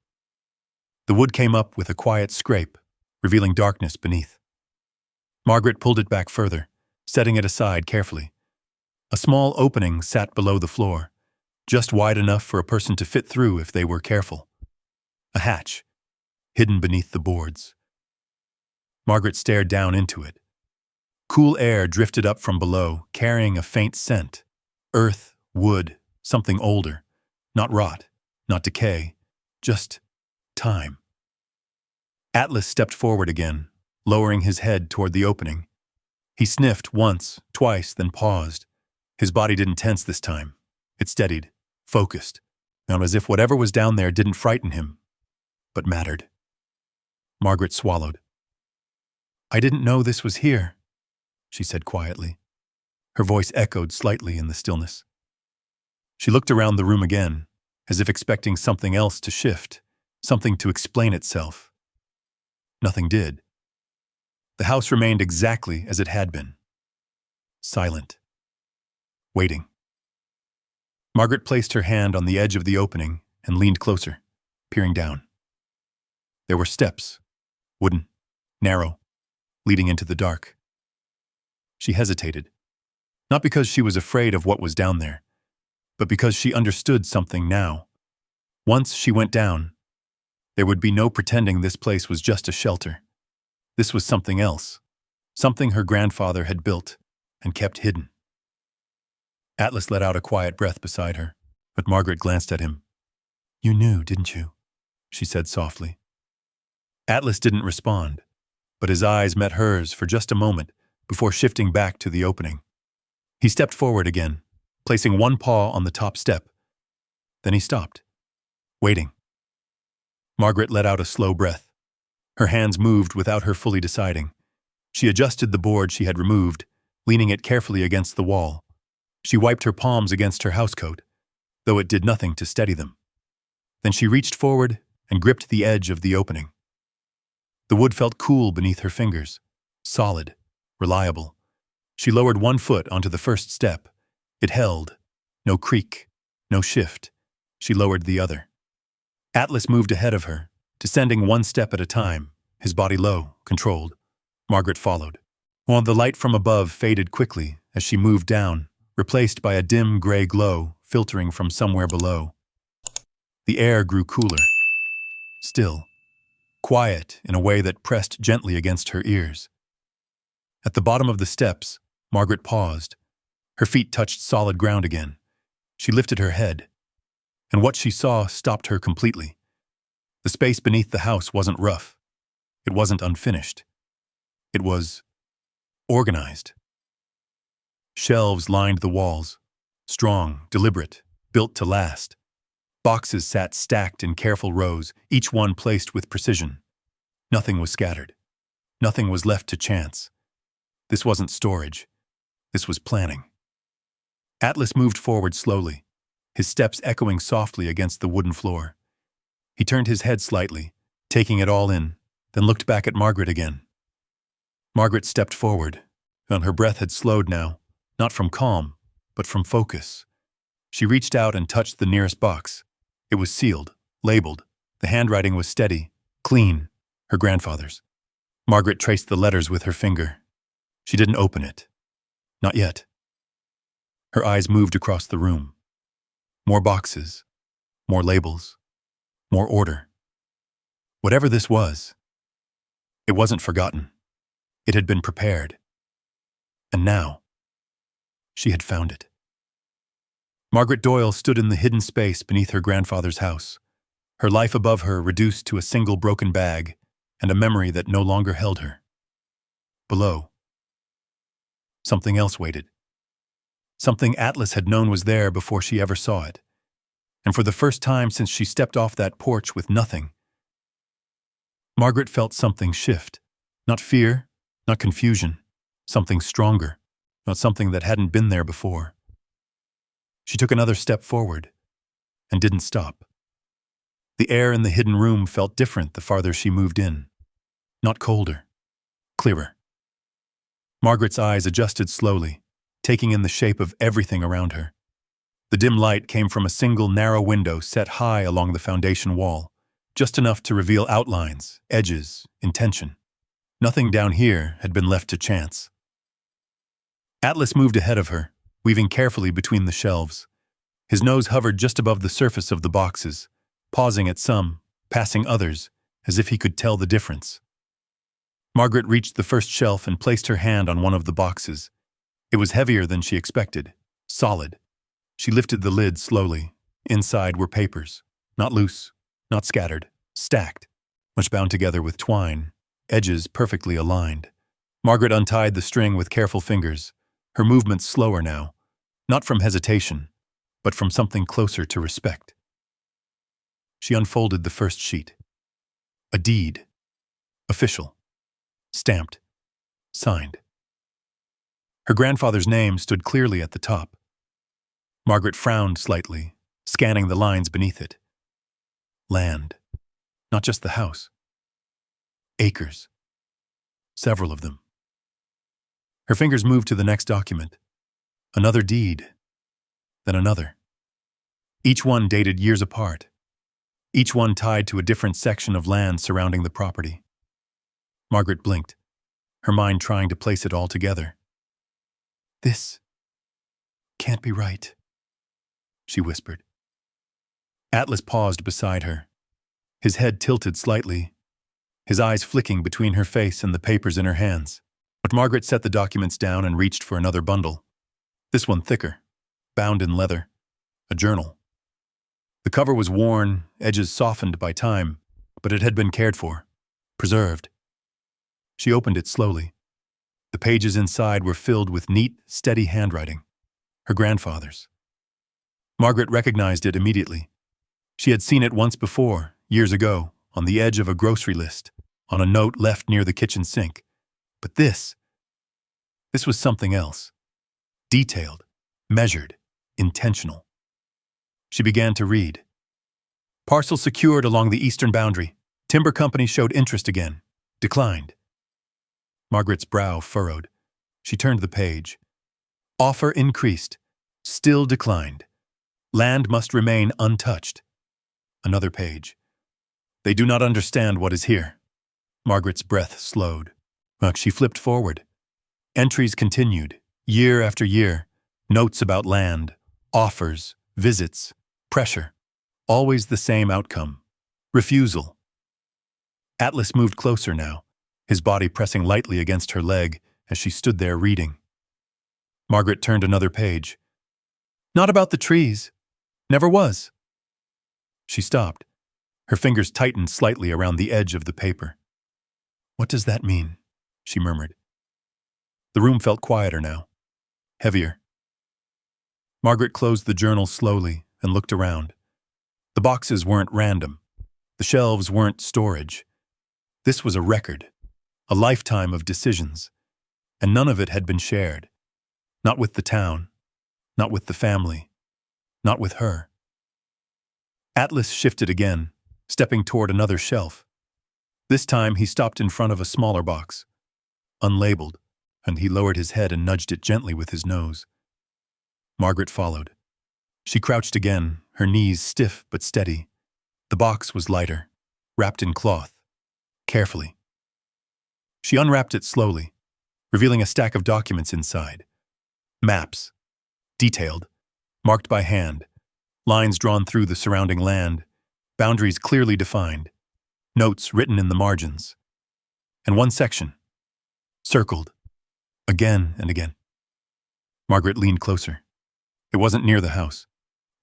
The wood came up with a quiet scrape, revealing darkness beneath. Margaret pulled it back further, setting it aside carefully. A small opening sat below the floor, just wide enough for a person to fit through if they were careful. A hatch, hidden beneath the boards. Margaret stared down into it. Cool air drifted up from below, carrying a faint scent. Earth, wood, something older. Not rot, not decay, just time. Atlas stepped forward again, lowering his head toward the opening. He sniffed once, twice, then paused. His body didn't tense this time. It steadied, focused, and as if whatever was down there didn't frighten him, but mattered. Margaret swallowed. "I didn't know this was here," she said quietly. Her voice echoed slightly in the stillness. She looked around the room again, as if expecting something else to shift, something to explain itself. Nothing did. The house remained exactly as it had been. Silent. Waiting. Margaret placed her hand on the edge of the opening and leaned closer, peering down. There were steps, wooden, narrow, leading into the dark. She hesitated, not because she was afraid of what was down there, but because she understood something now. Once she went down, there would be no pretending this place was just a shelter. This was something else, something her grandfather had built and kept hidden. Atlas let out a quiet breath beside her, but Margaret glanced at him. "You knew, didn't you?" she said softly. Atlas didn't respond, but his eyes met hers for just a moment before shifting back to the opening. He stepped forward again, placing one paw on the top step. Then he stopped, waiting. Margaret let out a slow breath. Her hands moved without her fully deciding. She adjusted the board she had removed, leaning it carefully against the wall. She wiped her palms against her housecoat, though it did nothing to steady them. Then she reached forward and gripped the edge of the opening. The wood felt cool beneath her fingers, solid, reliable. She lowered one foot onto the first step. It held. No creak, no shift. She lowered the other. Atlas moved ahead of her, descending one step at a time, his body low, controlled. Margaret followed, while the light from above faded quickly as she moved down, replaced by a dim gray glow filtering from somewhere below. The air grew cooler, still, quiet in a way that pressed gently against her ears. At the bottom of the steps, Margaret paused. Her feet touched solid ground again. She lifted her head, and what she saw stopped her completely. The space beneath the house wasn't rough. It wasn't unfinished. It was organized. Shelves lined the walls, strong, deliberate, built to last. Boxes sat stacked in careful rows, each one placed with precision. Nothing was scattered. Nothing was left to chance. This wasn't storage. This was planning. Atlas moved forward slowly, his steps echoing softly against the wooden floor. He turned his head slightly, taking it all in, then looked back at Margaret again. Margaret stepped forward, and her breath had slowed now, not from calm, but from focus. She reached out and touched the nearest box. It was sealed, labeled. The handwriting was steady, clean, her grandfather's. Margaret traced the letters with her finger. She didn't open it. Not yet. Her eyes moved across the room. More boxes, more labels, more order. Whatever this was, it wasn't forgotten. It had been prepared. And now, she had found it. Margaret Doyle stood in the hidden space beneath her grandfather's house, her life above her reduced to a single broken bag and a memory that no longer held her. Below, something else waited. Something Atlas had known was there before she ever saw it. And for the first time since she stepped off that porch with nothing, Margaret felt something shift. Not fear, not confusion, something stronger, not something that hadn't been there before. She took another step forward and didn't stop. The air in the hidden room felt different the farther she moved in. Not colder, clearer. Margaret's eyes adjusted slowly, taking in the shape of everything around her. The dim light came from a single narrow window set high along the foundation wall, just enough to reveal outlines, edges, intention. Nothing down here had been left to chance. Atlas moved ahead of her, weaving carefully between the shelves. His nose hovered just above the surface of the boxes, pausing at some, passing others, as if he could tell the difference. Margaret reached the first shelf and placed her hand on one of the boxes. It was heavier than she expected, solid. She lifted the lid slowly. Inside were papers, not loose, not scattered, stacked, much bound together with twine, edges perfectly aligned. Margaret untied the string with careful fingers, her movements slower now, not from hesitation, but from something closer to respect. She unfolded the first sheet. A deed. Official. Stamped. Signed. Her grandfather's name stood clearly at the top. Margaret frowned slightly, scanning the lines beneath it. Land. Not just the house. Acres. Several of them. Her fingers moved to the next document. Another deed. Then another. Each one dated years apart. Each one tied to a different section of land surrounding the property. Margaret blinked, her mind trying to place it all together. "This can't be right," she whispered. Atlas paused beside her, his head tilted slightly, his eyes flicking between her face and the papers in her hands. But Margaret set the documents down and reached for another bundle. This one thicker, bound in leather, a journal. The cover was worn, edges softened by time, but it had been cared for, preserved. She opened it slowly. The pages inside were filled with neat, steady handwriting, her grandfather's. Margaret recognized it immediately. She had seen it once before, years ago, on the edge of a grocery list, on a note left near the kitchen sink. But this was something else. Detailed, measured, intentional. She began to read. Parcel secured along the eastern boundary. Timber company showed interest again. Declined. Margaret's brow furrowed. She turned the page. Offer increased. Still declined. Land must remain untouched. Another page. They do not understand what is here. Margaret's breath slowed. She flipped forward. Entries continued, year after year. Notes about land, offers, visits, pressure. Always the same outcome. Refusal. Atlas moved closer now, his body pressing lightly against her leg as she stood there reading. Margaret turned another page. Not about the trees. Never was. She stopped. Her fingers tightened slightly around the edge of the paper. What does that mean? She murmured. The room felt quieter now, heavier. Margaret closed the journal slowly and looked around. The boxes weren't random. The shelves weren't storage. This was a record, a lifetime of decisions, and none of it had been shared. Not with the town, not with the family, not with her. Atlas shifted again, stepping toward another shelf. This time he stopped in front of a smaller box, unlabeled, and he lowered his head and nudged it gently with his nose. Margaret followed. She crouched again, her knees stiff but steady. The box was lighter, wrapped in cloth, carefully. She unwrapped it slowly, revealing a stack of documents inside. Maps, detailed, marked by hand, lines drawn through the surrounding land, boundaries clearly defined, notes written in the margins. And one section, circled, again and again. Margaret leaned closer. It wasn't near the house.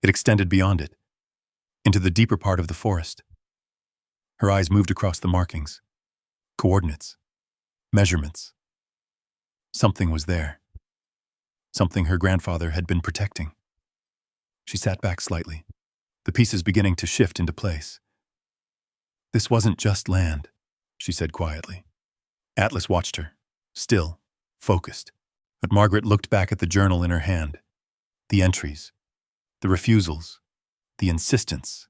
It extended beyond it, into the deeper part of the forest. Her eyes moved across the markings, coordinates, measurements. Something was there. Something her grandfather had been protecting. She sat back slightly, the pieces beginning to shift into place. This wasn't just land, she said quietly. Atlas watched her, still, focused. But Margaret looked back at the journal in her hand. The entries, the refusals, the insistence.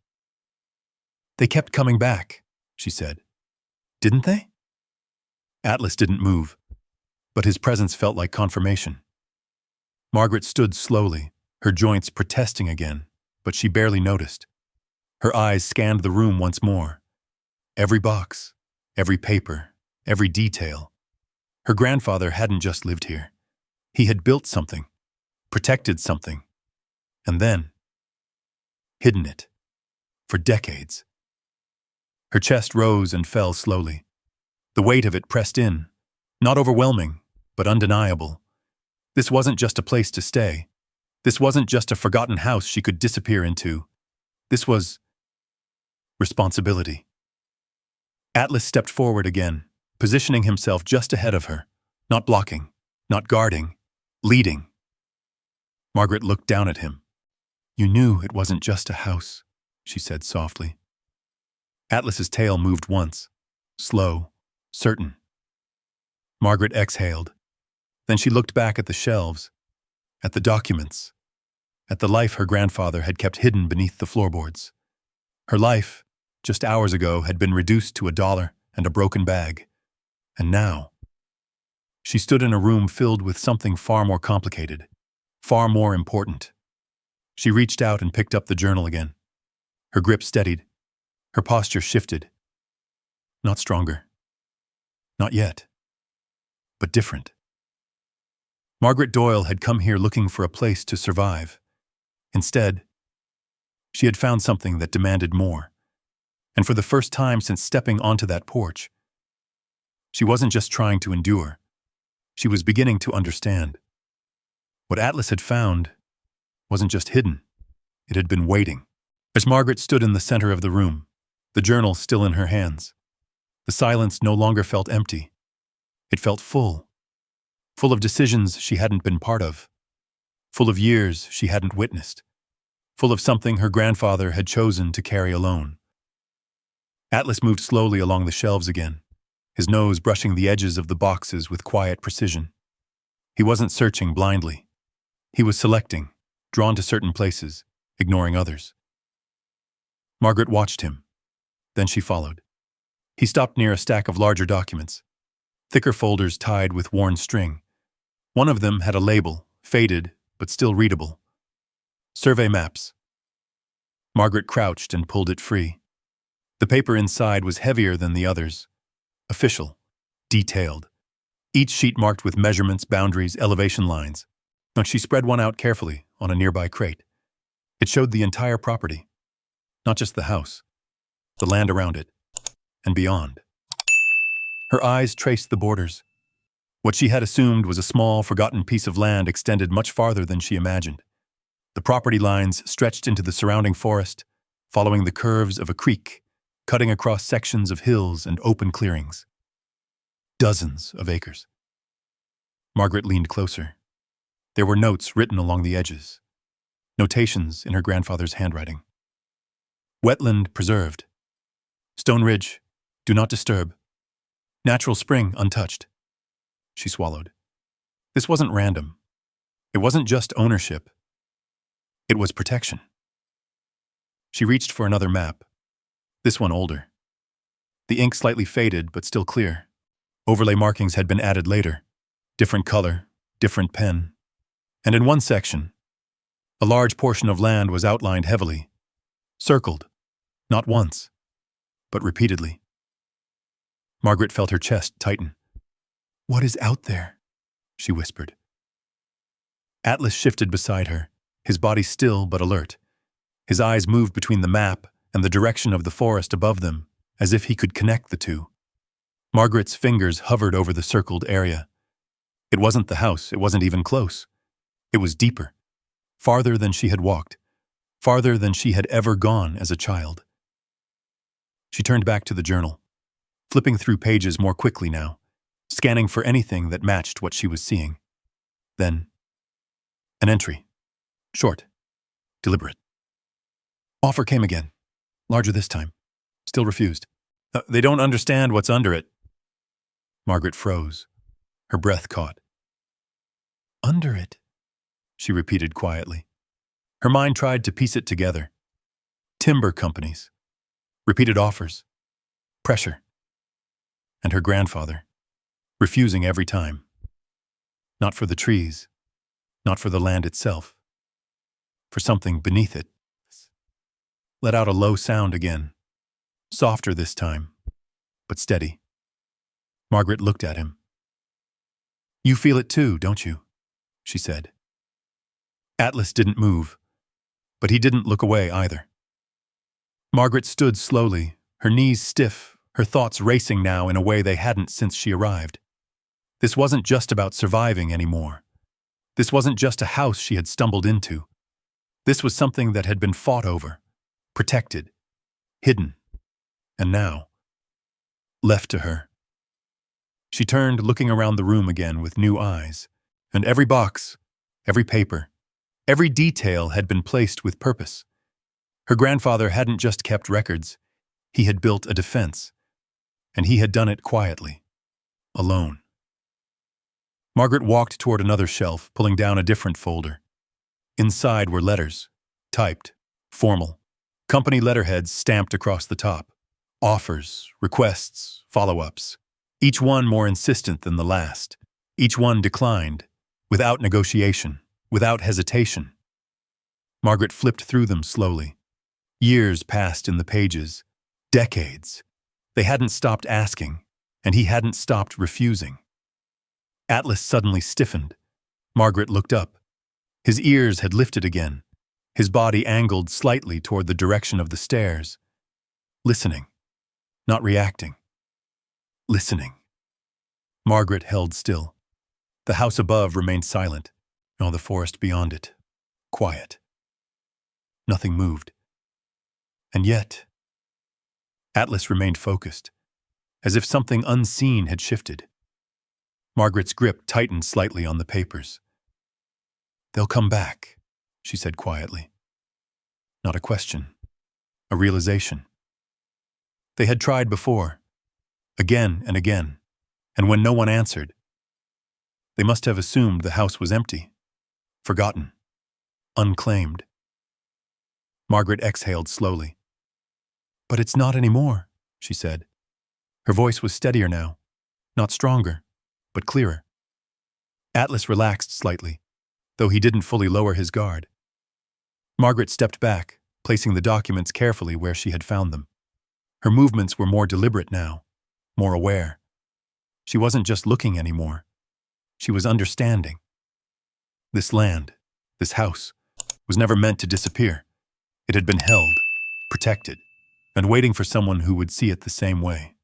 They kept coming back, she said. Didn't they? Atlas didn't move, but his presence felt like confirmation. Margaret stood slowly, her joints protesting again, but she barely noticed. Her eyes scanned the room once more. Every box, every paper, every detail. Her grandfather hadn't just lived here. He had built something, protected something, and then hidden it for decades. Her chest rose and fell slowly. The weight of it pressed in, not overwhelming, but undeniable. This wasn't just a place to stay. This wasn't just a forgotten house she could disappear into. This was responsibility. Atlas stepped forward again, positioning himself just ahead of her, not blocking, not guarding, leading. Margaret looked down at him. You knew it wasn't just a house, she said softly. Atlas's tail moved once, slow, certain. Margaret exhaled. Then she looked back at the shelves, at the documents, at the life her grandfather had kept hidden beneath the floorboards. Her life, just hours ago, had been reduced to $1 and a broken bag. And now, she stood in a room filled with something far more complicated, far more important. She reached out and picked up the journal again. Her grip steadied. Her posture shifted. Not stronger. Not yet. But different. Margaret Doyle had come here looking for a place to survive. Instead, she had found something that demanded more. And for the first time since stepping onto that porch, she wasn't just trying to endure. She was beginning to understand. What Atlas had found wasn't just hidden. It had been waiting. As Margaret stood in the center of the room, the journal still in her hands, the silence no longer felt empty. It felt full. Full of decisions she hadn't been part of. Full of years she hadn't witnessed. Full of something her grandfather had chosen to carry alone. Atlas moved slowly along the shelves again, his nose brushing the edges of the boxes with quiet precision. He wasn't searching blindly. He was selecting, drawn to certain places, ignoring others. Margaret watched him. Then she followed. He stopped near a stack of larger documents, thicker folders tied with worn string. One of them had a label, faded but still readable. Survey maps. Margaret crouched and pulled it free. The paper inside was heavier than the others. Official, detailed. Each sheet marked with measurements, boundaries, elevation lines. But she spread one out carefully on a nearby crate. It showed the entire property, not just the house, the land around it, and beyond. Her eyes traced the borders. What she had assumed was a small, forgotten piece of land extended much farther than she imagined. The property lines stretched into the surrounding forest, following the curves of a creek, cutting across sections of hills and open clearings. Dozens of acres. Margaret leaned closer. There were notes written along the edges, notations in her grandfather's handwriting. Wetland preserved. Stone ridge, do not disturb. Natural spring untouched. She swallowed. This wasn't random. It wasn't just ownership. It was protection. She reached for another map, this one older. The ink slightly faded, but still clear. Overlay markings had been added later. Different color, different pen. And in one section, a large portion of land was outlined heavily, circled, not once, but repeatedly. Margaret felt her chest tighten. "What is out there?" she whispered. Atlas shifted beside her, his body still but alert. His eyes moved between the map and the direction of the forest above them, as if he could connect the two. Margaret's fingers hovered over the circled area. It wasn't the house, it wasn't even close. It was deeper, farther than she had walked, farther than she had ever gone as a child. She turned back to the journal, flipping through pages more quickly now, scanning for anything that matched what she was seeing. Then, an entry. Short, deliberate. Offer came again, larger this time. Still refused. They don't understand what's under it. Margaret froze. Her breath caught. Under it, she repeated quietly. Her mind tried to piece it together. Timber companies. Repeated offers. Pressure. And her grandfather, refusing every time. Not for the trees, not for the land itself, for something beneath it. Let out a low sound again, softer this time, but steady. Margaret looked at him. "You feel it too, don't you?" she said. Atlas didn't move, but he didn't look away either. Margaret stood slowly, her knees stiff, her thoughts racing now in a way they hadn't since she arrived. This wasn't just about surviving anymore. This wasn't just a house she had stumbled into. This was something that had been fought over, protected, hidden, and now, left to her. She turned, looking around the room again with new eyes, and every box, every paper, every detail had been placed with purpose. Her grandfather hadn't just kept records, he had built a defense, and he had done it quietly, alone. Margaret walked toward another shelf, pulling down a different folder. Inside were letters, typed, formal, company letterheads stamped across the top, offers, requests, follow-ups, each one more insistent than the last, each one declined, without negotiation, without hesitation. Margaret flipped through them slowly. Years passed in the pages, decades. They hadn't stopped asking, and he hadn't stopped refusing. Atlas suddenly stiffened. Margaret looked up. His ears had lifted again, his body angled slightly toward the direction of the stairs. Listening, not reacting. Listening. Margaret held still. The house above remained silent, all the forest beyond it, quiet. Nothing moved. And yet, Atlas remained focused, as if something unseen had shifted. Margaret's grip tightened slightly on the papers. "They'll come back," she said quietly. Not a question, a realization. They had tried before, again and again, and when no one answered, they must have assumed the house was empty, forgotten, unclaimed. Margaret exhaled slowly. "But it's not anymore," she said. Her voice was steadier now, not stronger, but clearer. Atlas relaxed slightly, though he didn't fully lower his guard. Margaret stepped back, placing the documents carefully where she had found them. Her movements were more deliberate now, more aware. She wasn't just looking anymore. She was understanding. This land, this house, was never meant to disappear. It had been held, protected, and waiting for someone who would see it the same way.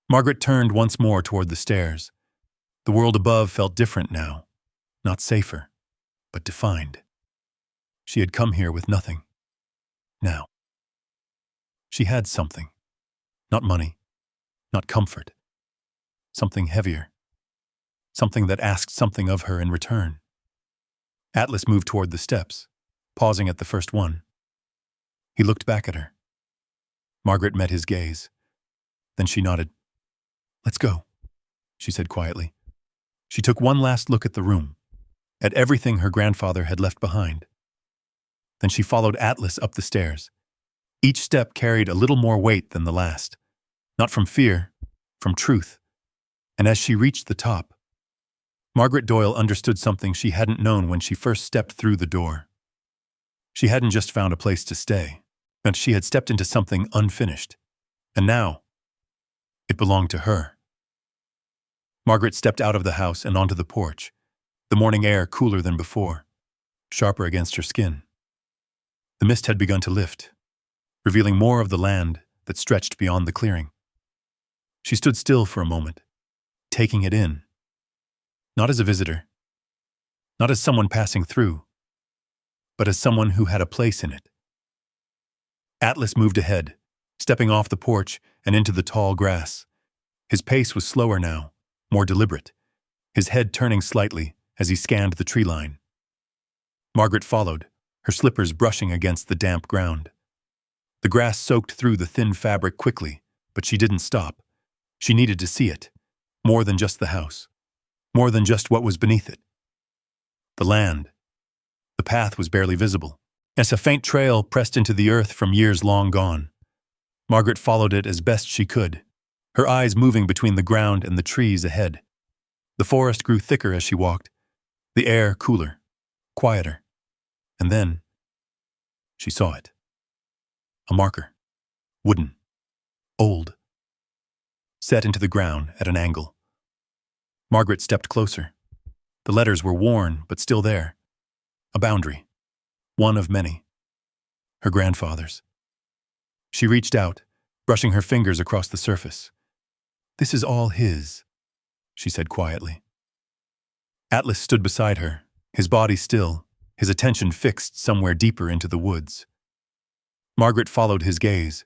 Margaret turned once more toward the stairs. The world above felt different now, not safer, but defined. She had come here with nothing. Now, she had something. Not money, not comfort. Something heavier. Something that asked something of her in return. Atlas moved toward the steps, pausing at the first one. He looked back at her. Margaret met his gaze. Then she nodded. "Let's go," she said quietly. She took one last look at the room, at everything her grandfather had left behind. Then she followed Atlas up the stairs. Each step carried a little more weight than the last. Not from fear, from truth. And as she reached the top, Margaret Doyle understood something she hadn't known when she first stepped through the door. She hadn't just found a place to stay, but she had stepped into something unfinished. And now, it belonged to her. Margaret stepped out of the house and onto the porch, the morning air cooler than before, sharper against her skin. The mist had begun to lift, revealing more of the land that stretched beyond the clearing. She stood still for a moment, taking it in. Not as a visitor, not as someone passing through, but as someone who had a place in it. Atlas moved ahead, stepping off the porch and into the tall grass. His pace was slower now, more deliberate, his head turning slightly as he scanned the tree line. Margaret followed, her slippers brushing against the damp ground. The grass soaked through the thin fabric quickly, but she didn't stop. She needed to see it, more than just the house, more than just what was beneath it. The land. The path was barely visible, as a faint trail pressed into the earth from years long gone. Margaret followed it as best she could, her eyes moving between the ground and the trees ahead. The forest grew thicker as she walked, the air cooler, quieter. And then, she saw it. A marker. Wooden. Old. Set into the ground at an angle. Margaret stepped closer. The letters were worn, but still there. A boundary. One of many. Her grandfather's. She reached out, brushing her fingers across the surface. "This is all his," she said quietly. Atlas stood beside her, his body still, his attention fixed somewhere deeper into the woods. Margaret followed his gaze.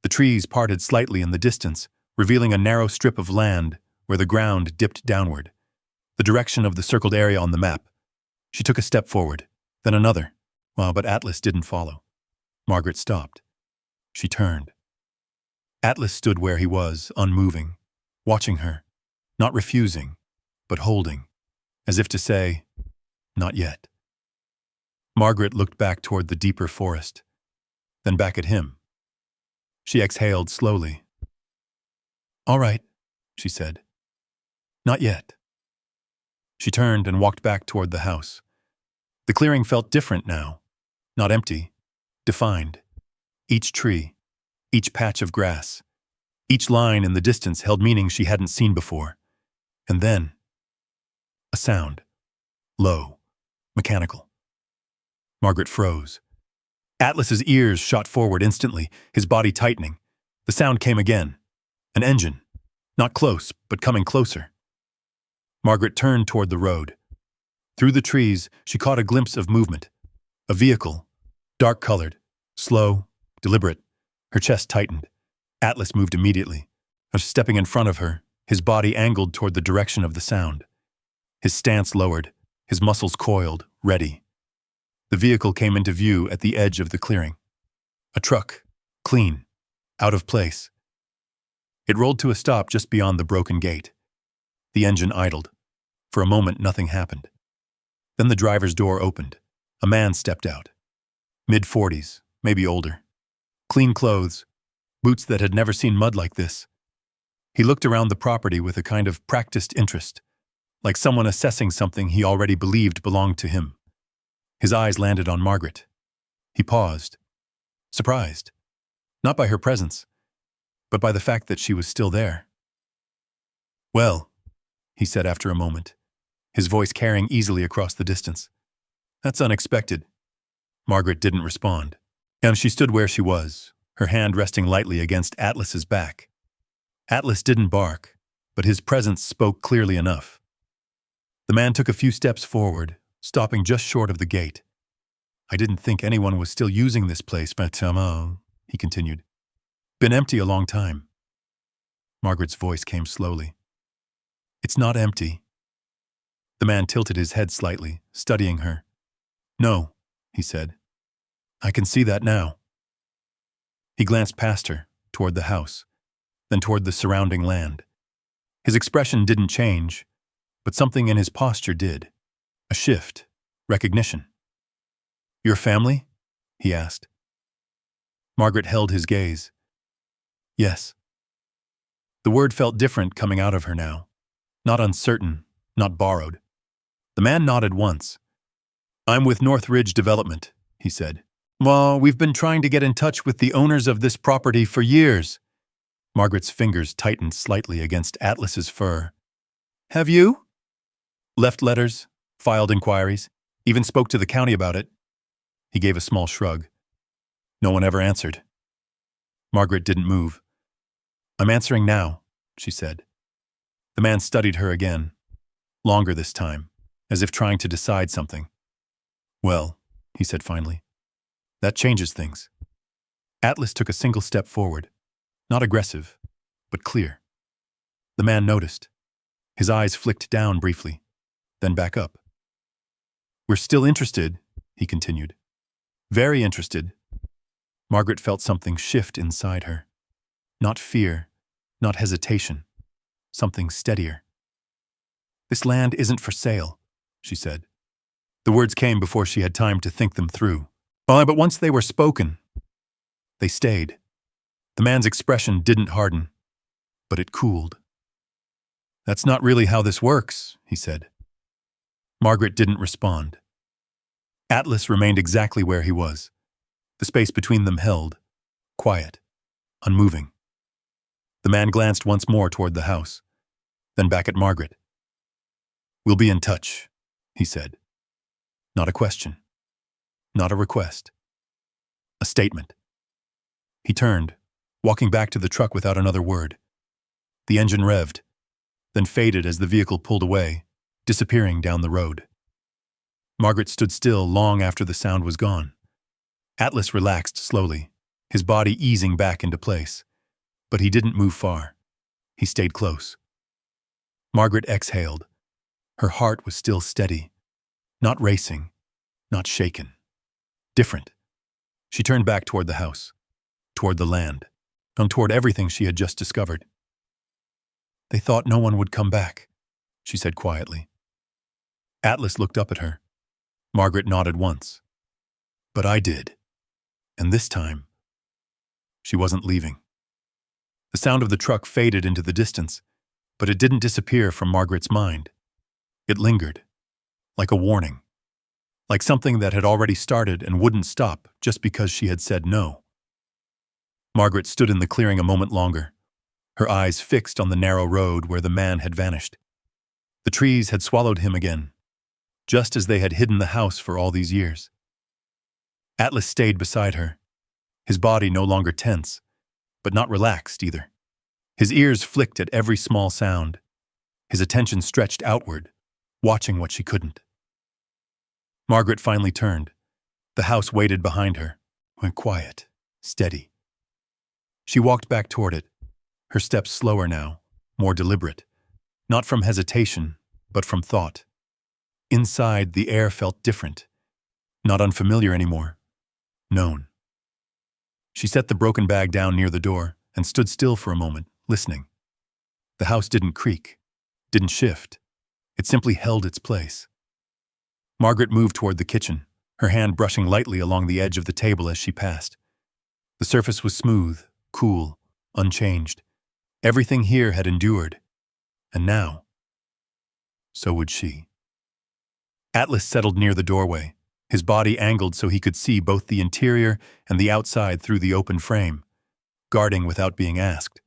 The trees parted slightly in the distance, revealing a narrow strip of land where the ground dipped downward, the direction of the circled area on the map. She took a step forward, then another. But Atlas didn't follow. Margaret stopped. She turned. Atlas stood where he was, unmoving, watching her, not refusing, but holding, as if to say, "Not yet." Margaret looked back toward the deeper forest, then back at him. She exhaled slowly. "All right," she said. "Not yet." She turned and walked back toward the house. The clearing felt different now, not empty, defined. Each tree, each patch of grass, each line in the distance held meaning she hadn't seen before. And then, a sound. Low, mechanical. Margaret froze. Atlas's ears shot forward instantly, his body tightening. The sound came again. An engine. Not close, but coming closer. Margaret turned toward the road. Through the trees, she caught a glimpse of movement. A vehicle, dark-colored, slow, deliberate. Her chest tightened. Atlas moved immediately. Stepping in front of her, his body angled toward the direction of the sound. His stance lowered, his muscles coiled, ready. The vehicle came into view at the edge of the clearing. A truck, clean, out of place. It rolled to a stop just beyond the broken gate. The engine idled. For a moment, nothing happened. Then the driver's door opened. A man stepped out. Mid-40s, maybe older. Clean clothes, boots that had never seen mud like this. He looked around the property with a kind of practiced interest, like someone assessing something he already believed belonged to him. His eyes landed on Margaret. He paused, surprised, not by her presence, but by the fact that she was still there. "Well," he said after a moment, his voice carrying easily across the distance. "That's unexpected." Margaret didn't respond, and she stood where she was, her hand resting lightly against Atlas's back. Atlas didn't bark, but his presence spoke clearly enough. The man took a few steps forward, stopping just short of the gate. I didn't think anyone was still using this place, but, he continued. Been empty a long time. Margaret's voice came slowly. It's not empty. The man tilted his head slightly, studying her. No, he said. I can see that now. He glanced past her, toward the house, then toward the surrounding land. His expression didn't change, but something in his posture did. A shift, recognition. Your family? He asked. Margaret held his gaze. Yes. The word felt different coming out of her now. Not uncertain, not borrowed. The man nodded once. I'm with Northridge Development, he said. Well, we've been trying to get in touch with the owners of this property for years. Margaret's fingers tightened slightly against Atlas's fur. Have you? Left letters, filed inquiries, even spoke to the county about it. He gave a small shrug. No one ever answered. Margaret didn't move. I'm answering now, she said. The man studied her again, longer this time, as if trying to decide something. Well, he said finally, that changes things. Atlas took a single step forward, not aggressive, but clear. The man noticed. His eyes flicked down briefly, then back up. We're still interested, he continued. Very interested. Margaret felt something shift inside her. Not fear, not hesitation. Something steadier. This land isn't for sale, she said. The words came before she had time to think them through. But once they were spoken, they stayed. The man's expression didn't harden, but it cooled. That's not really how this works, he said. Margaret didn't respond. Atlas remained exactly where he was. The space between them held, quiet, unmoving. The man glanced once more toward the house, then back at Margaret. We'll be in touch, he said. Not a question, not a request. A statement. He turned, walking back to the truck without another word. The engine revved, then faded as the vehicle pulled away, disappearing down the road. Margaret stood still long after the sound was gone. Atlas relaxed slowly, his body easing back into place. But he didn't move far. He stayed close. Margaret exhaled. Her heart was still steady, not racing, not shaken. Different. She turned back toward the house, toward the land, and toward everything she had just discovered. They thought no one would come back, she said quietly. Atlas looked up at her. Margaret nodded once. But I did. And this time, she wasn't leaving. The sound of the truck faded into the distance, but it didn't disappear from Margaret's mind. It lingered, like a warning, like something that had already started and wouldn't stop just because she had said no. Margaret stood in the clearing a moment longer, her eyes fixed on the narrow road where the man had vanished. The trees had swallowed him again, just as they had hidden the house for all these years. Atlas stayed beside her, his body no longer tense, but not relaxed either. His ears flicked at every small sound, his attention stretched outward, watching what she couldn't. Margaret finally turned. The house waited behind her, went quiet, steady. She walked back toward it, her steps slower now, more deliberate, not from hesitation, but from thought. Inside, the air felt different, not unfamiliar anymore, known. She set the broken bag down near the door and stood still for a moment, listening. The house didn't creak, didn't shift. It simply held its place. Margaret moved toward the kitchen, her hand brushing lightly along the edge of the table as she passed. The surface was smooth, cool, unchanged. Everything here had endured. And now, so would she. Atlas settled near the doorway, his body angled so he could see both the interior and the outside through the open frame, guarding without being asked.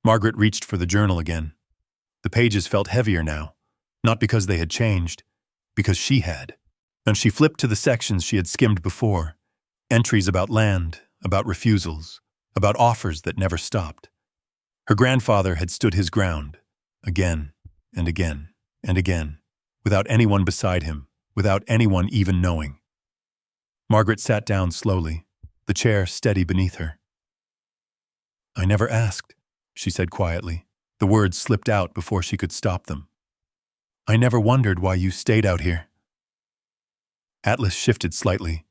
Margaret reached for the journal again. The pages felt heavier now, not because they had changed, because she had. and she flipped to the sections she had skimmed before, entries about land, about refusals, about offers that never stopped. Her grandfather had stood his ground, again and again and again, without anyone beside him, without anyone even knowing. Margaret sat down slowly, the chair steady beneath her. "I never asked," she said quietly. The words slipped out before she could stop them. "I never wondered why you stayed out here." Atlas shifted slightly,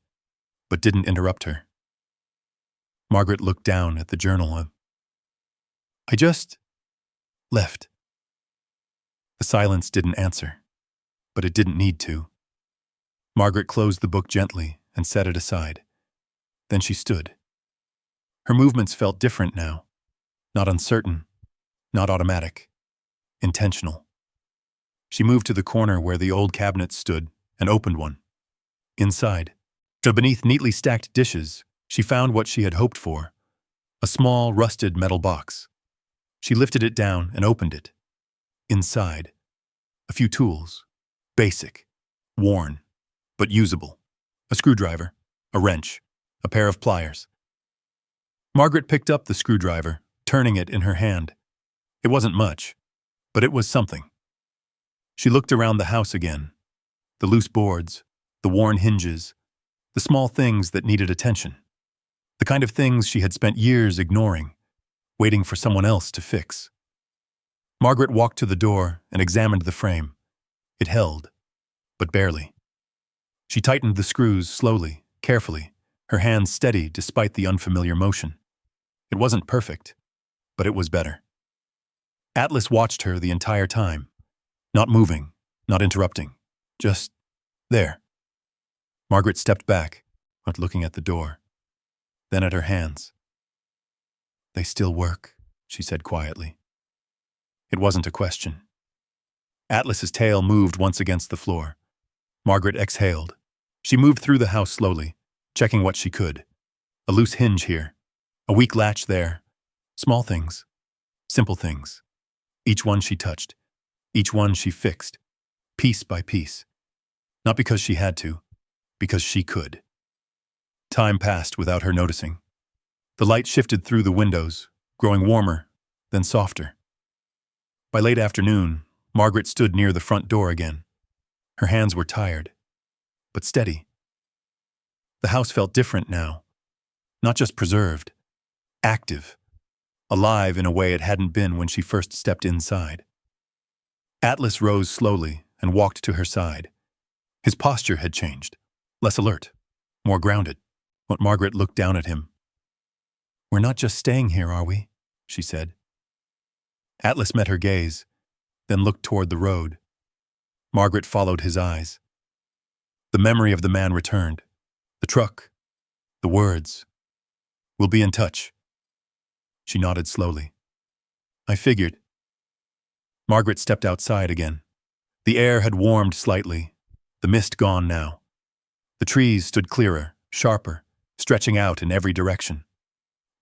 but didn't interrupt her. Margaret looked down at the journal. "I just left." The silence didn't answer, but it didn't need to. Margaret closed the book gently and set it aside. Then she stood. Her movements felt different now. Not uncertain, not automatic, intentional. She moved to the corner where the old cabinet stood and opened one. Inside, beneath neatly stacked dishes, she found what she had hoped for, a small, rusted metal box. She lifted it down and opened it. Inside, a few tools, basic, worn, but usable. A screwdriver, a wrench, a pair of pliers. Margaret picked up the screwdriver, turning it in her hand. It wasn't much, but it was something. She looked around the house again. The loose boards, the worn hinges, the small things that needed attention. The kind of things she had spent years ignoring, waiting for someone else to fix. Margaret walked to the door and examined the frame. It held, but barely. She tightened the screws slowly, carefully, her hands steady despite the unfamiliar motion. It wasn't perfect, but it was better. Atlas watched her the entire time, not moving, not interrupting, just there. Margaret stepped back, not looking at the door, then at her hands. "They still work," she said quietly. It wasn't a question. Atlas's tail moved once against the floor. Margaret exhaled. She moved through the house slowly, checking what she could. A loose hinge here, a weak latch there. Small things, simple things. Each one she touched, each one she fixed, piece by piece. Not because she had to, because she could. Time passed without her noticing. The light shifted through the windows, growing warmer, then softer. By late afternoon, Margaret stood near the front door again. Her hands were tired, but steady. The house felt different now. Not just preserved, active, alive in a way it hadn't been when she first stepped inside. Atlas rose slowly and walked to her side. His posture had changed, less alert, more grounded. But Margaret looked down at him. "We're not just staying here, are we?" she said. Atlas met her gaze, then looked toward the road. Margaret followed his eyes. The memory of the man returned. The truck, the words. "We'll be in touch." She nodded slowly. "I figured." Margaret stepped outside again. The air had warmed slightly, the mist gone now. The trees stood clearer, sharper, stretching out in every direction.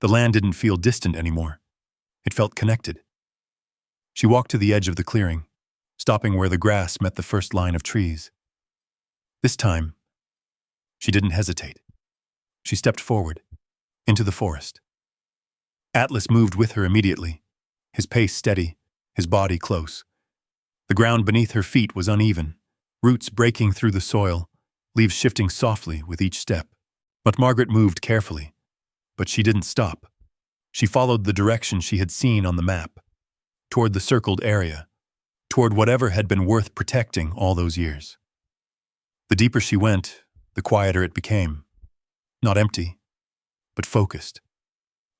The land didn't feel distant anymore. It felt connected. She walked to the edge of the clearing, stopping where the grass met the first line of trees. This time, she didn't hesitate. She stepped forward, into the forest. Atlas moved with her immediately, his pace steady, his body close. The ground beneath her feet was uneven, roots breaking through the soil, leaves shifting softly with each step. But Margaret moved carefully. But she didn't stop. She followed the direction she had seen on the map, toward the circled area, toward whatever had been worth protecting all those years. The deeper she went, the quieter it became. Not empty, but focused,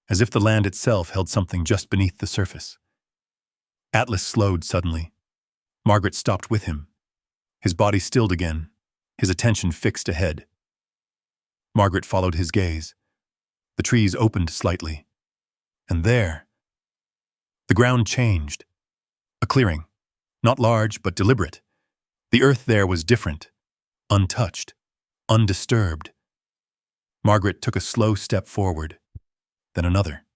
as if the land itself held something just beneath the surface. Atlas slowed suddenly. Margaret stopped with him. His body stilled again, his attention fixed ahead. Margaret followed his gaze. The trees opened slightly. And there, the ground changed. A clearing, not large but deliberate. The earth there was different, untouched, undisturbed. Margaret took a slow step forward, then another.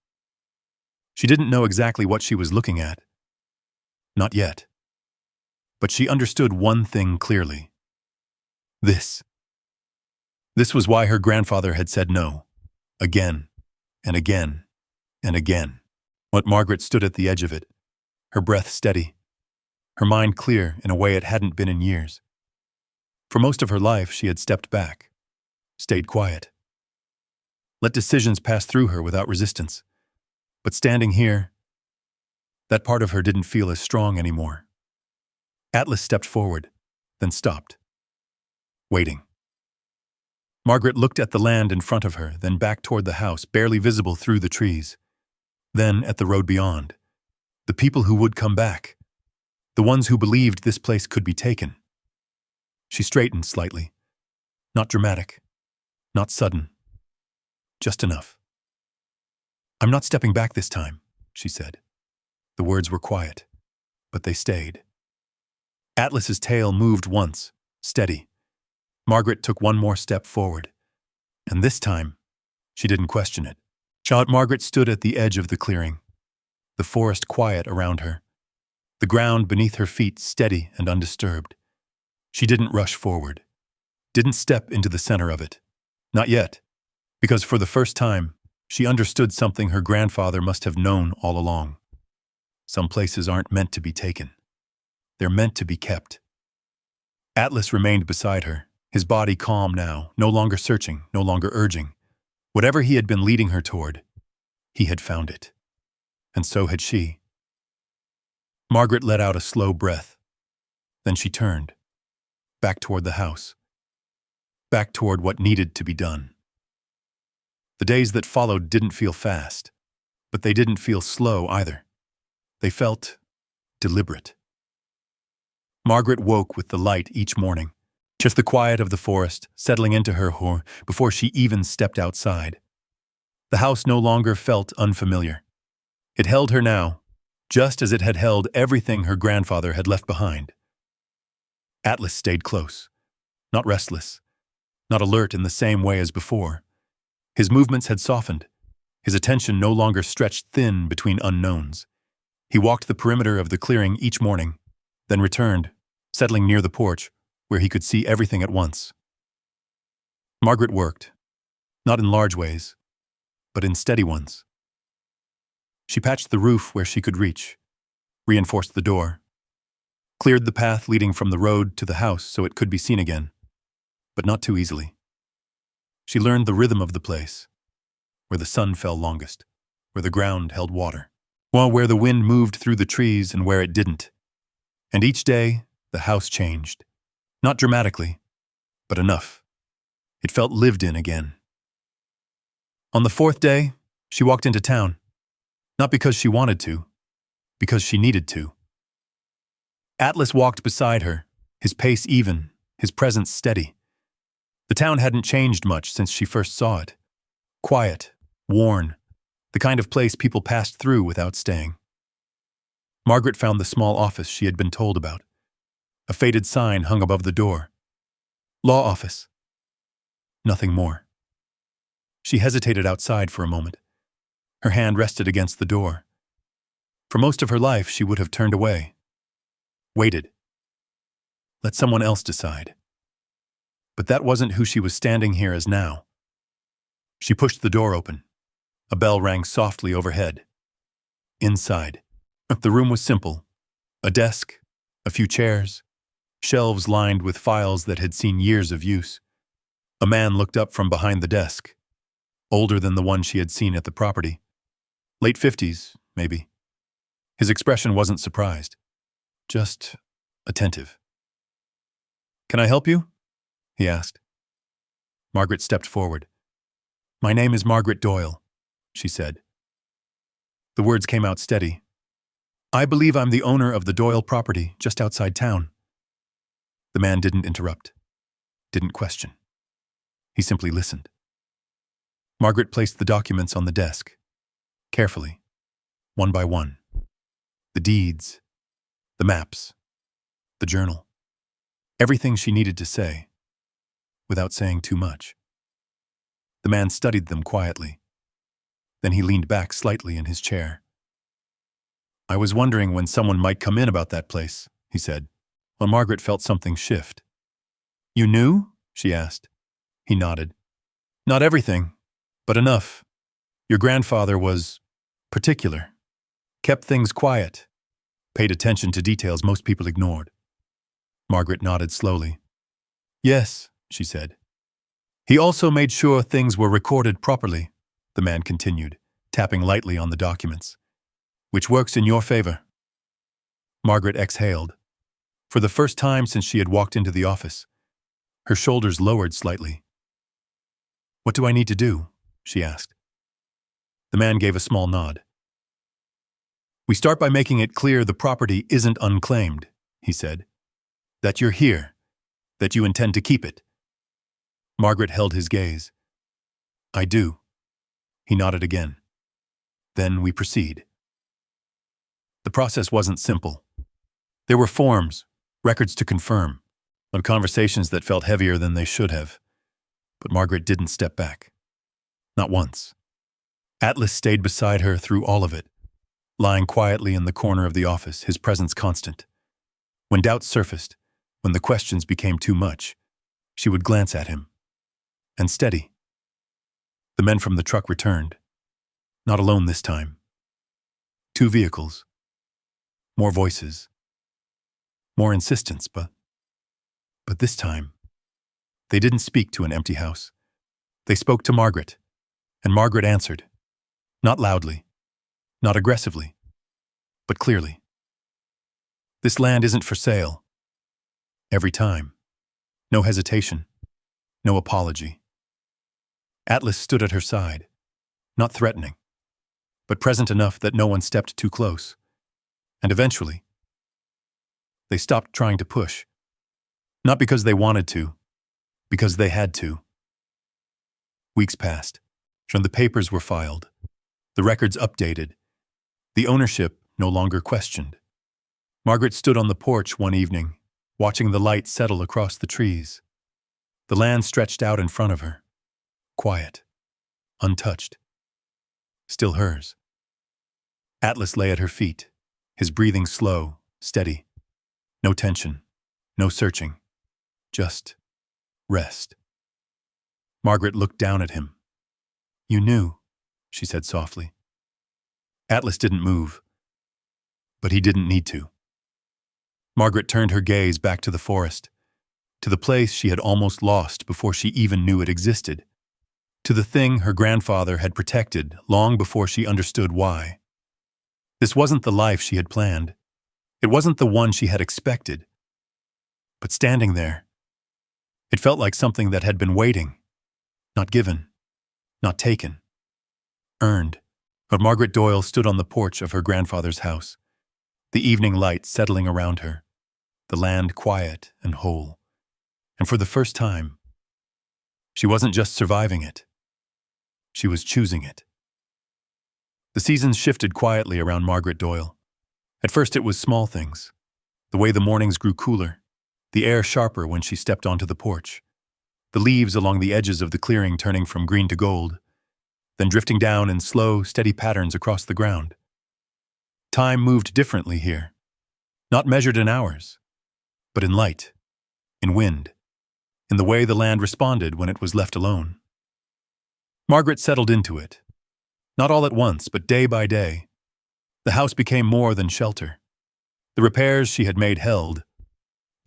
She didn't know exactly what she was looking at. Not yet. But she understood one thing clearly. This. This was why her grandfather had said no. Again, and again, and again. But Margaret stood at the edge of it, her breath steady, her mind clear in a way it hadn't been in years. For most of her life, she had stepped back, stayed quiet, let decisions pass through her without resistance. But standing here, that part of her didn't feel as strong anymore. Atlas stepped forward, then stopped, waiting. Margaret looked at the land in front of her, then back toward the house, barely visible through the trees. Then at the road beyond. The people who would come back. The ones who believed this place could be taken. She straightened slightly. Not dramatic. Not sudden. Just enough. "I'm not stepping back this time," she said. The words were quiet, but they stayed. Atlas's tail moved once, steady. Margaret took one more step forward. And this time, she didn't question it. Margaret stood at the edge of the clearing, the forest quiet around her, the ground beneath her feet steady and undisturbed. She didn't rush forward, didn't step into the center of it. Not yet, because for the first time, she understood something her grandfather must have known all along. Some places aren't meant to be taken. They're meant to be kept. Atlas remained beside her, his body calm now, no longer searching, no longer urging. Whatever he had been leading her toward, he had found it. And so had she. Margaret let out a slow breath. Then she turned, back toward the house, back toward what needed to be done. The days that followed didn't feel fast, but they didn't feel slow either. They felt deliberate. Margaret woke with the light each morning, just the quiet of the forest settling into her before she even stepped outside. The house no longer felt unfamiliar. It held her now, just as it had held everything her grandfather had left behind. Atlas stayed close, not restless, not alert in the same way as before. His movements had softened, his attention no longer stretched thin between unknowns. He walked the perimeter of the clearing each morning, then returned, settling near the porch, where he could see everything at once. Margaret worked, not in large ways, but in steady ones. She patched the roof where she could reach, reinforced the door, cleared the path leading from the road to the house so it could be seen again, but not too easily. She learned the rhythm of the place, where the sun fell longest, where the ground held water, while where the wind moved through the trees and where it didn't. And each day, the house changed. Not dramatically, but enough. It felt lived in again. On the fourth day, she walked into town. Not because she wanted to, because she needed to. Atlas walked beside her, his pace even, his presence steady. The town hadn't changed much since she first saw it. Quiet, worn, the kind of place people passed through without staying. Margaret found the small office she had been told about. A faded sign hung above the door. Law office. Nothing more. She hesitated outside for a moment. Her hand rested against the door. For most of her life, she would have turned away. Waited. Let someone else decide. But that wasn't who she was standing here as now. She pushed the door open. A bell rang softly overhead. Inside. The room was simple. A desk, a few chairs, shelves lined with files that had seen years of use. A man looked up from behind the desk, older than the one she had seen at the property. Late 50s, maybe. His expression wasn't surprised, just attentive. "Can I help you?" he asked. Margaret stepped forward. "My name is Margaret Doyle," she said. The words came out steady. "I believe I'm the owner of the Doyle property just outside town." The man didn't interrupt, didn't question. He simply listened. Margaret placed the documents on the desk, carefully, one by one. The deeds, the maps, the journal. Everything she needed to say, without saying too much. The man studied them quietly. Then he leaned back slightly in his chair. "I was wondering when someone might come in about that place," he said, when Margaret felt something shift. "You knew?" she asked. He nodded. Not everything, but enough. Your grandfather was particular, kept things quiet, paid attention to details most people ignored. Margaret nodded slowly. Yes, she said. He also made sure things were recorded properly, the man continued, tapping lightly on the documents. Which works in your favor. Margaret exhaled. For the first time since she had walked into the office, her shoulders lowered slightly. What do I need to do? She asked. The man gave a small nod. We start by making it clear the property isn't unclaimed, he said. That you're here, that you intend to keep it. Margaret held his gaze. I do. He nodded again. Then we proceed. The process wasn't simple. There were forms, records to confirm, and conversations that felt heavier than they should have. But Margaret didn't step back. Not once. Atlas stayed beside her through all of it, lying quietly in the corner of the office, his presence constant. When doubts surfaced, when the questions became too much, she would glance at him. And steady. The men from the truck returned. Not alone this time. 2 vehicles. More voices. More insistence, but this time, they didn't speak to an empty house. They spoke to Margaret, and Margaret answered. Not loudly, not aggressively, but clearly. This land isn't for sale. Every time. No hesitation. No apology. Atlas stood at her side, not threatening, but present enough that no one stepped too close. And eventually, they stopped trying to push. Not because they wanted to, because they had to. Weeks passed, and the papers were filed, the records updated, the ownership no longer questioned. Margaret stood on the porch one evening, watching the light settle across the trees. The land stretched out in front of her, quiet, untouched, still hers. Atlas lay at her feet, his breathing slow, steady. No tension, no searching, just rest. Margaret looked down at him. You knew, she said softly. Atlas didn't move, but he didn't need to. Margaret turned her gaze back to the forest, to the place she had almost lost before she even knew it existed, to the thing her grandfather had protected long before she understood why. This wasn't the life she had planned. It wasn't the one she had expected. But standing there, it felt like something that had been waiting, not given, not taken, earned. But Margaret Doyle stood on the porch of her grandfather's house, the evening light settling around her, the land quiet and whole. And for the first time, she wasn't just surviving it. She was choosing it. The seasons shifted quietly around Margaret Doyle. At first it was small things. The way the mornings grew cooler, the air sharper when she stepped onto the porch, the leaves along the edges of the clearing turning from green to gold, then drifting down in slow, steady patterns across the ground. Time moved differently here, not measured in hours, but in light, in wind, in the way the land responded when it was left alone. Margaret settled into it, not all at once, but day by day. The house became more than shelter. The repairs she had made held.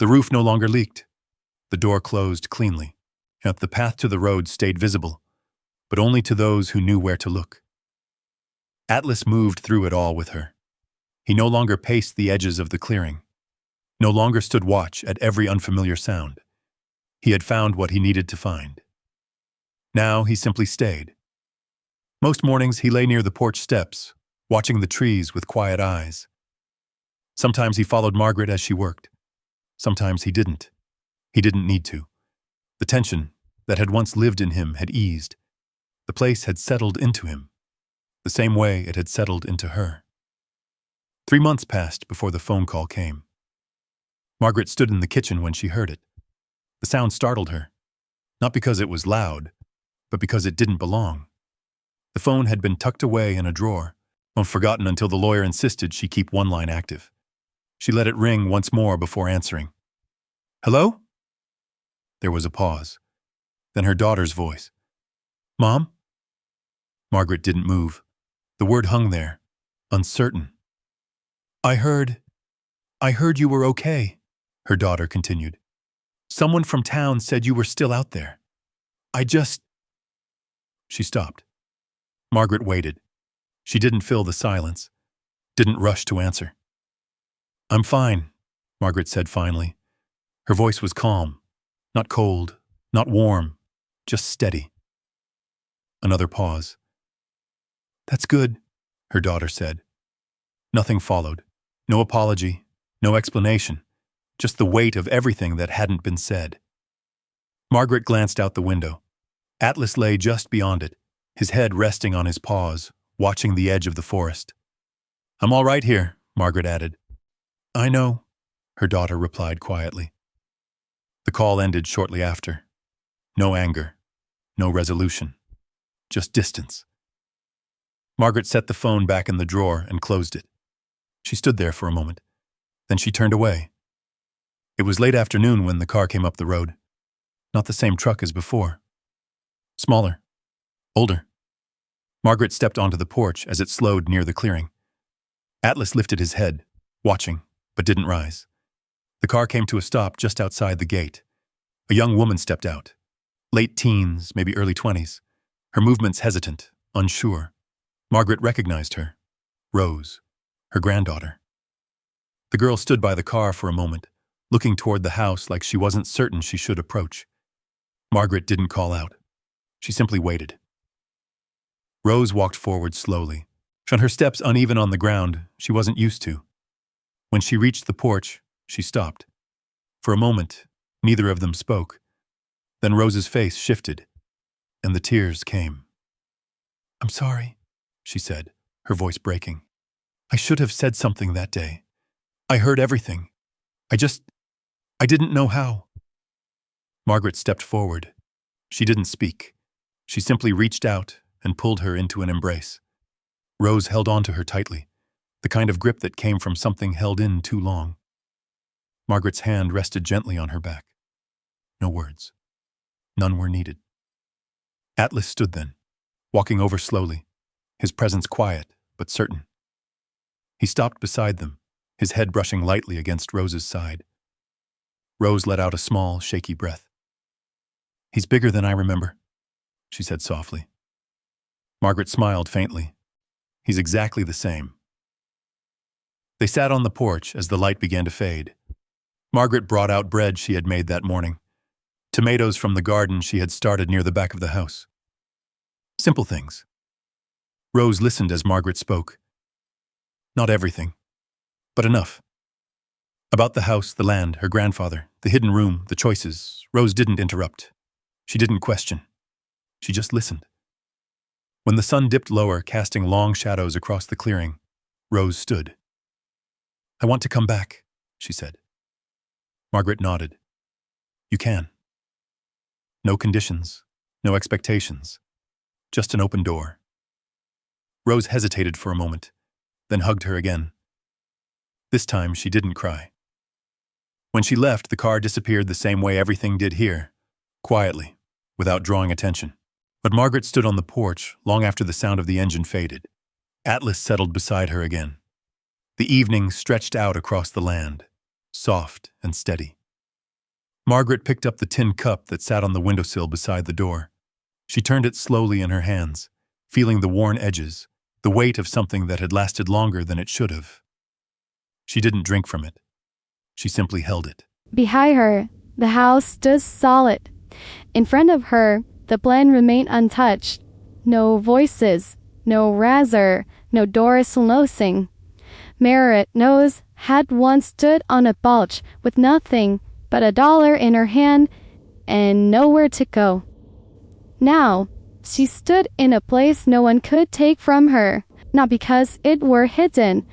The roof no longer leaked. The door closed cleanly, and the path to the road stayed visible, but only to those who knew where to look. Atlas moved through it all with her. He no longer paced the edges of the clearing, no longer stood watch at every unfamiliar sound. He had found what he needed to find. Now he simply stayed. Most mornings he lay near the porch steps, watching the trees with quiet eyes. Sometimes he followed Margaret as she worked. Sometimes he didn't. He didn't need to. The tension that had once lived in him had eased. The place had settled into him, the same way it had settled into her. 3 months passed before the phone call came. Margaret stood in the kitchen when she heard it. The sound startled her, not because it was loud, but because it didn't belong. The phone had been tucked away in a drawer, forgotten until the lawyer insisted she keep one line active. She let it ring once more before answering. Hello? There was a pause. Then her daughter's voice. "Mom?" Margaret didn't move. The word hung there, uncertain. I heard you were okay," her daughter continued. "Someone from town said you were still out there. She stopped. Margaret waited. She didn't fill the silence, didn't rush to answer. "I'm fine," Margaret said finally. Her voice was calm, not cold, not warm, just steady. Another pause. "That's good," her daughter said. Nothing followed. No apology, no explanation, just the weight of everything that hadn't been said. Margaret glanced out the window. Atlas lay just beyond it, his head resting on his paws, watching the edge of the forest. "I'm all right here," Margaret added. "I know," her daughter replied quietly. The call ended shortly after. No anger, no resolution, just distance. Margaret set the phone back in the drawer and closed it. She stood there for a moment. Then she turned away. It was late afternoon when the car came up the road. Not the same truck as before. Smaller. Older. Margaret stepped onto the porch as it slowed near the clearing. Atlas lifted his head, watching, but didn't rise. The car came to a stop just outside the gate. A young woman stepped out. Late teens, maybe early 20s. Her movements hesitant, unsure. Margaret recognized her. Rose, her granddaughter. The girl stood by the car for a moment, looking toward the house like she wasn't certain she should approach. Margaret didn't call out. She simply waited. Rose walked forward slowly, her steps uneven on the ground she wasn't used to. When she reached the porch, she stopped. For a moment, neither of them spoke. Then Rose's face shifted, and the tears came. "I'm sorry," she said, her voice breaking. "I should have said something that day. I heard everything. I didn't know how." Margaret stepped forward. She didn't speak. She simply reached out and pulled her into an embrace. Rose held on to her tightly, the kind of grip that came from something held in too long. Margaret's hand rested gently on her back. No words. None were needed. Atlas stood then, walking over slowly, his presence quiet but certain. He stopped beside them, his head brushing lightly against Rose's side. Rose let out a small, shaky breath. "He's bigger than I remember," she said softly. Margaret smiled faintly. "He's exactly the same." They sat on the porch as the light began to fade. Margaret brought out bread she had made that morning, tomatoes from the garden she had started near the back of the house. Simple things. Rose listened as Margaret spoke. Not everything, but enough. About the house, the land, her grandfather, the hidden room, the choices, Rose didn't interrupt. She didn't question. She just listened. When the sun dipped lower, casting long shadows across the clearing, Rose stood. "I want to come back," she said. Margaret nodded. "You can." No conditions, no expectations, just an open door. Rose hesitated for a moment, then hugged her again. This time she didn't cry. When she left, the car disappeared the same way everything did here, quietly, without drawing attention. But Margaret stood on the porch long after the sound of the engine faded. Atlas settled beside her again. The evening stretched out across the land, soft and steady. Margaret picked up the tin cup that sat on the windowsill beside the door. She turned it slowly in her hands, feeling the worn edges, the weight of something that had lasted longer than it should have. She didn't drink from it. She simply held it. Behind her, the house stood solid. In front of her, the plan remained untouched. No voices, no razor, no doors closing. Margaret's nose had once stood on a bulge with nothing but $1 in her hand and nowhere to go. Now, she stood in a place no one could take from her, not because it were hidden,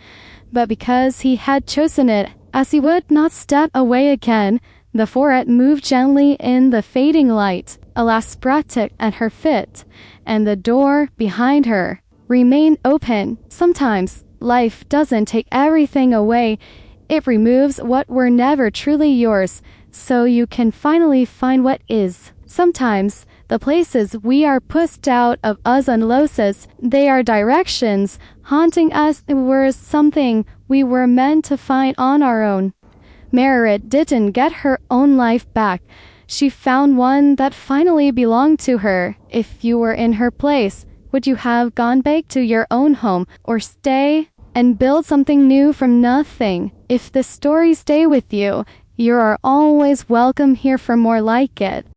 but because he had chosen it. As he would not step away again, the forehead moved gently in the fading light. A last breath took at her feet, and the door behind her remained open. Sometimes, life doesn't take everything away. It removes what were never truly yours. so you can finally find what is. Sometimes, the places we are pushed out of us unloose us, they are directions, haunting us were something we were meant to find on our own. Margaret didn't get her own life back. She found one that finally belonged to her. If you were in her place, would you have gone back to your own home or stay and build something new from nothing? If the stories stay with you, you are always welcome here for more like it.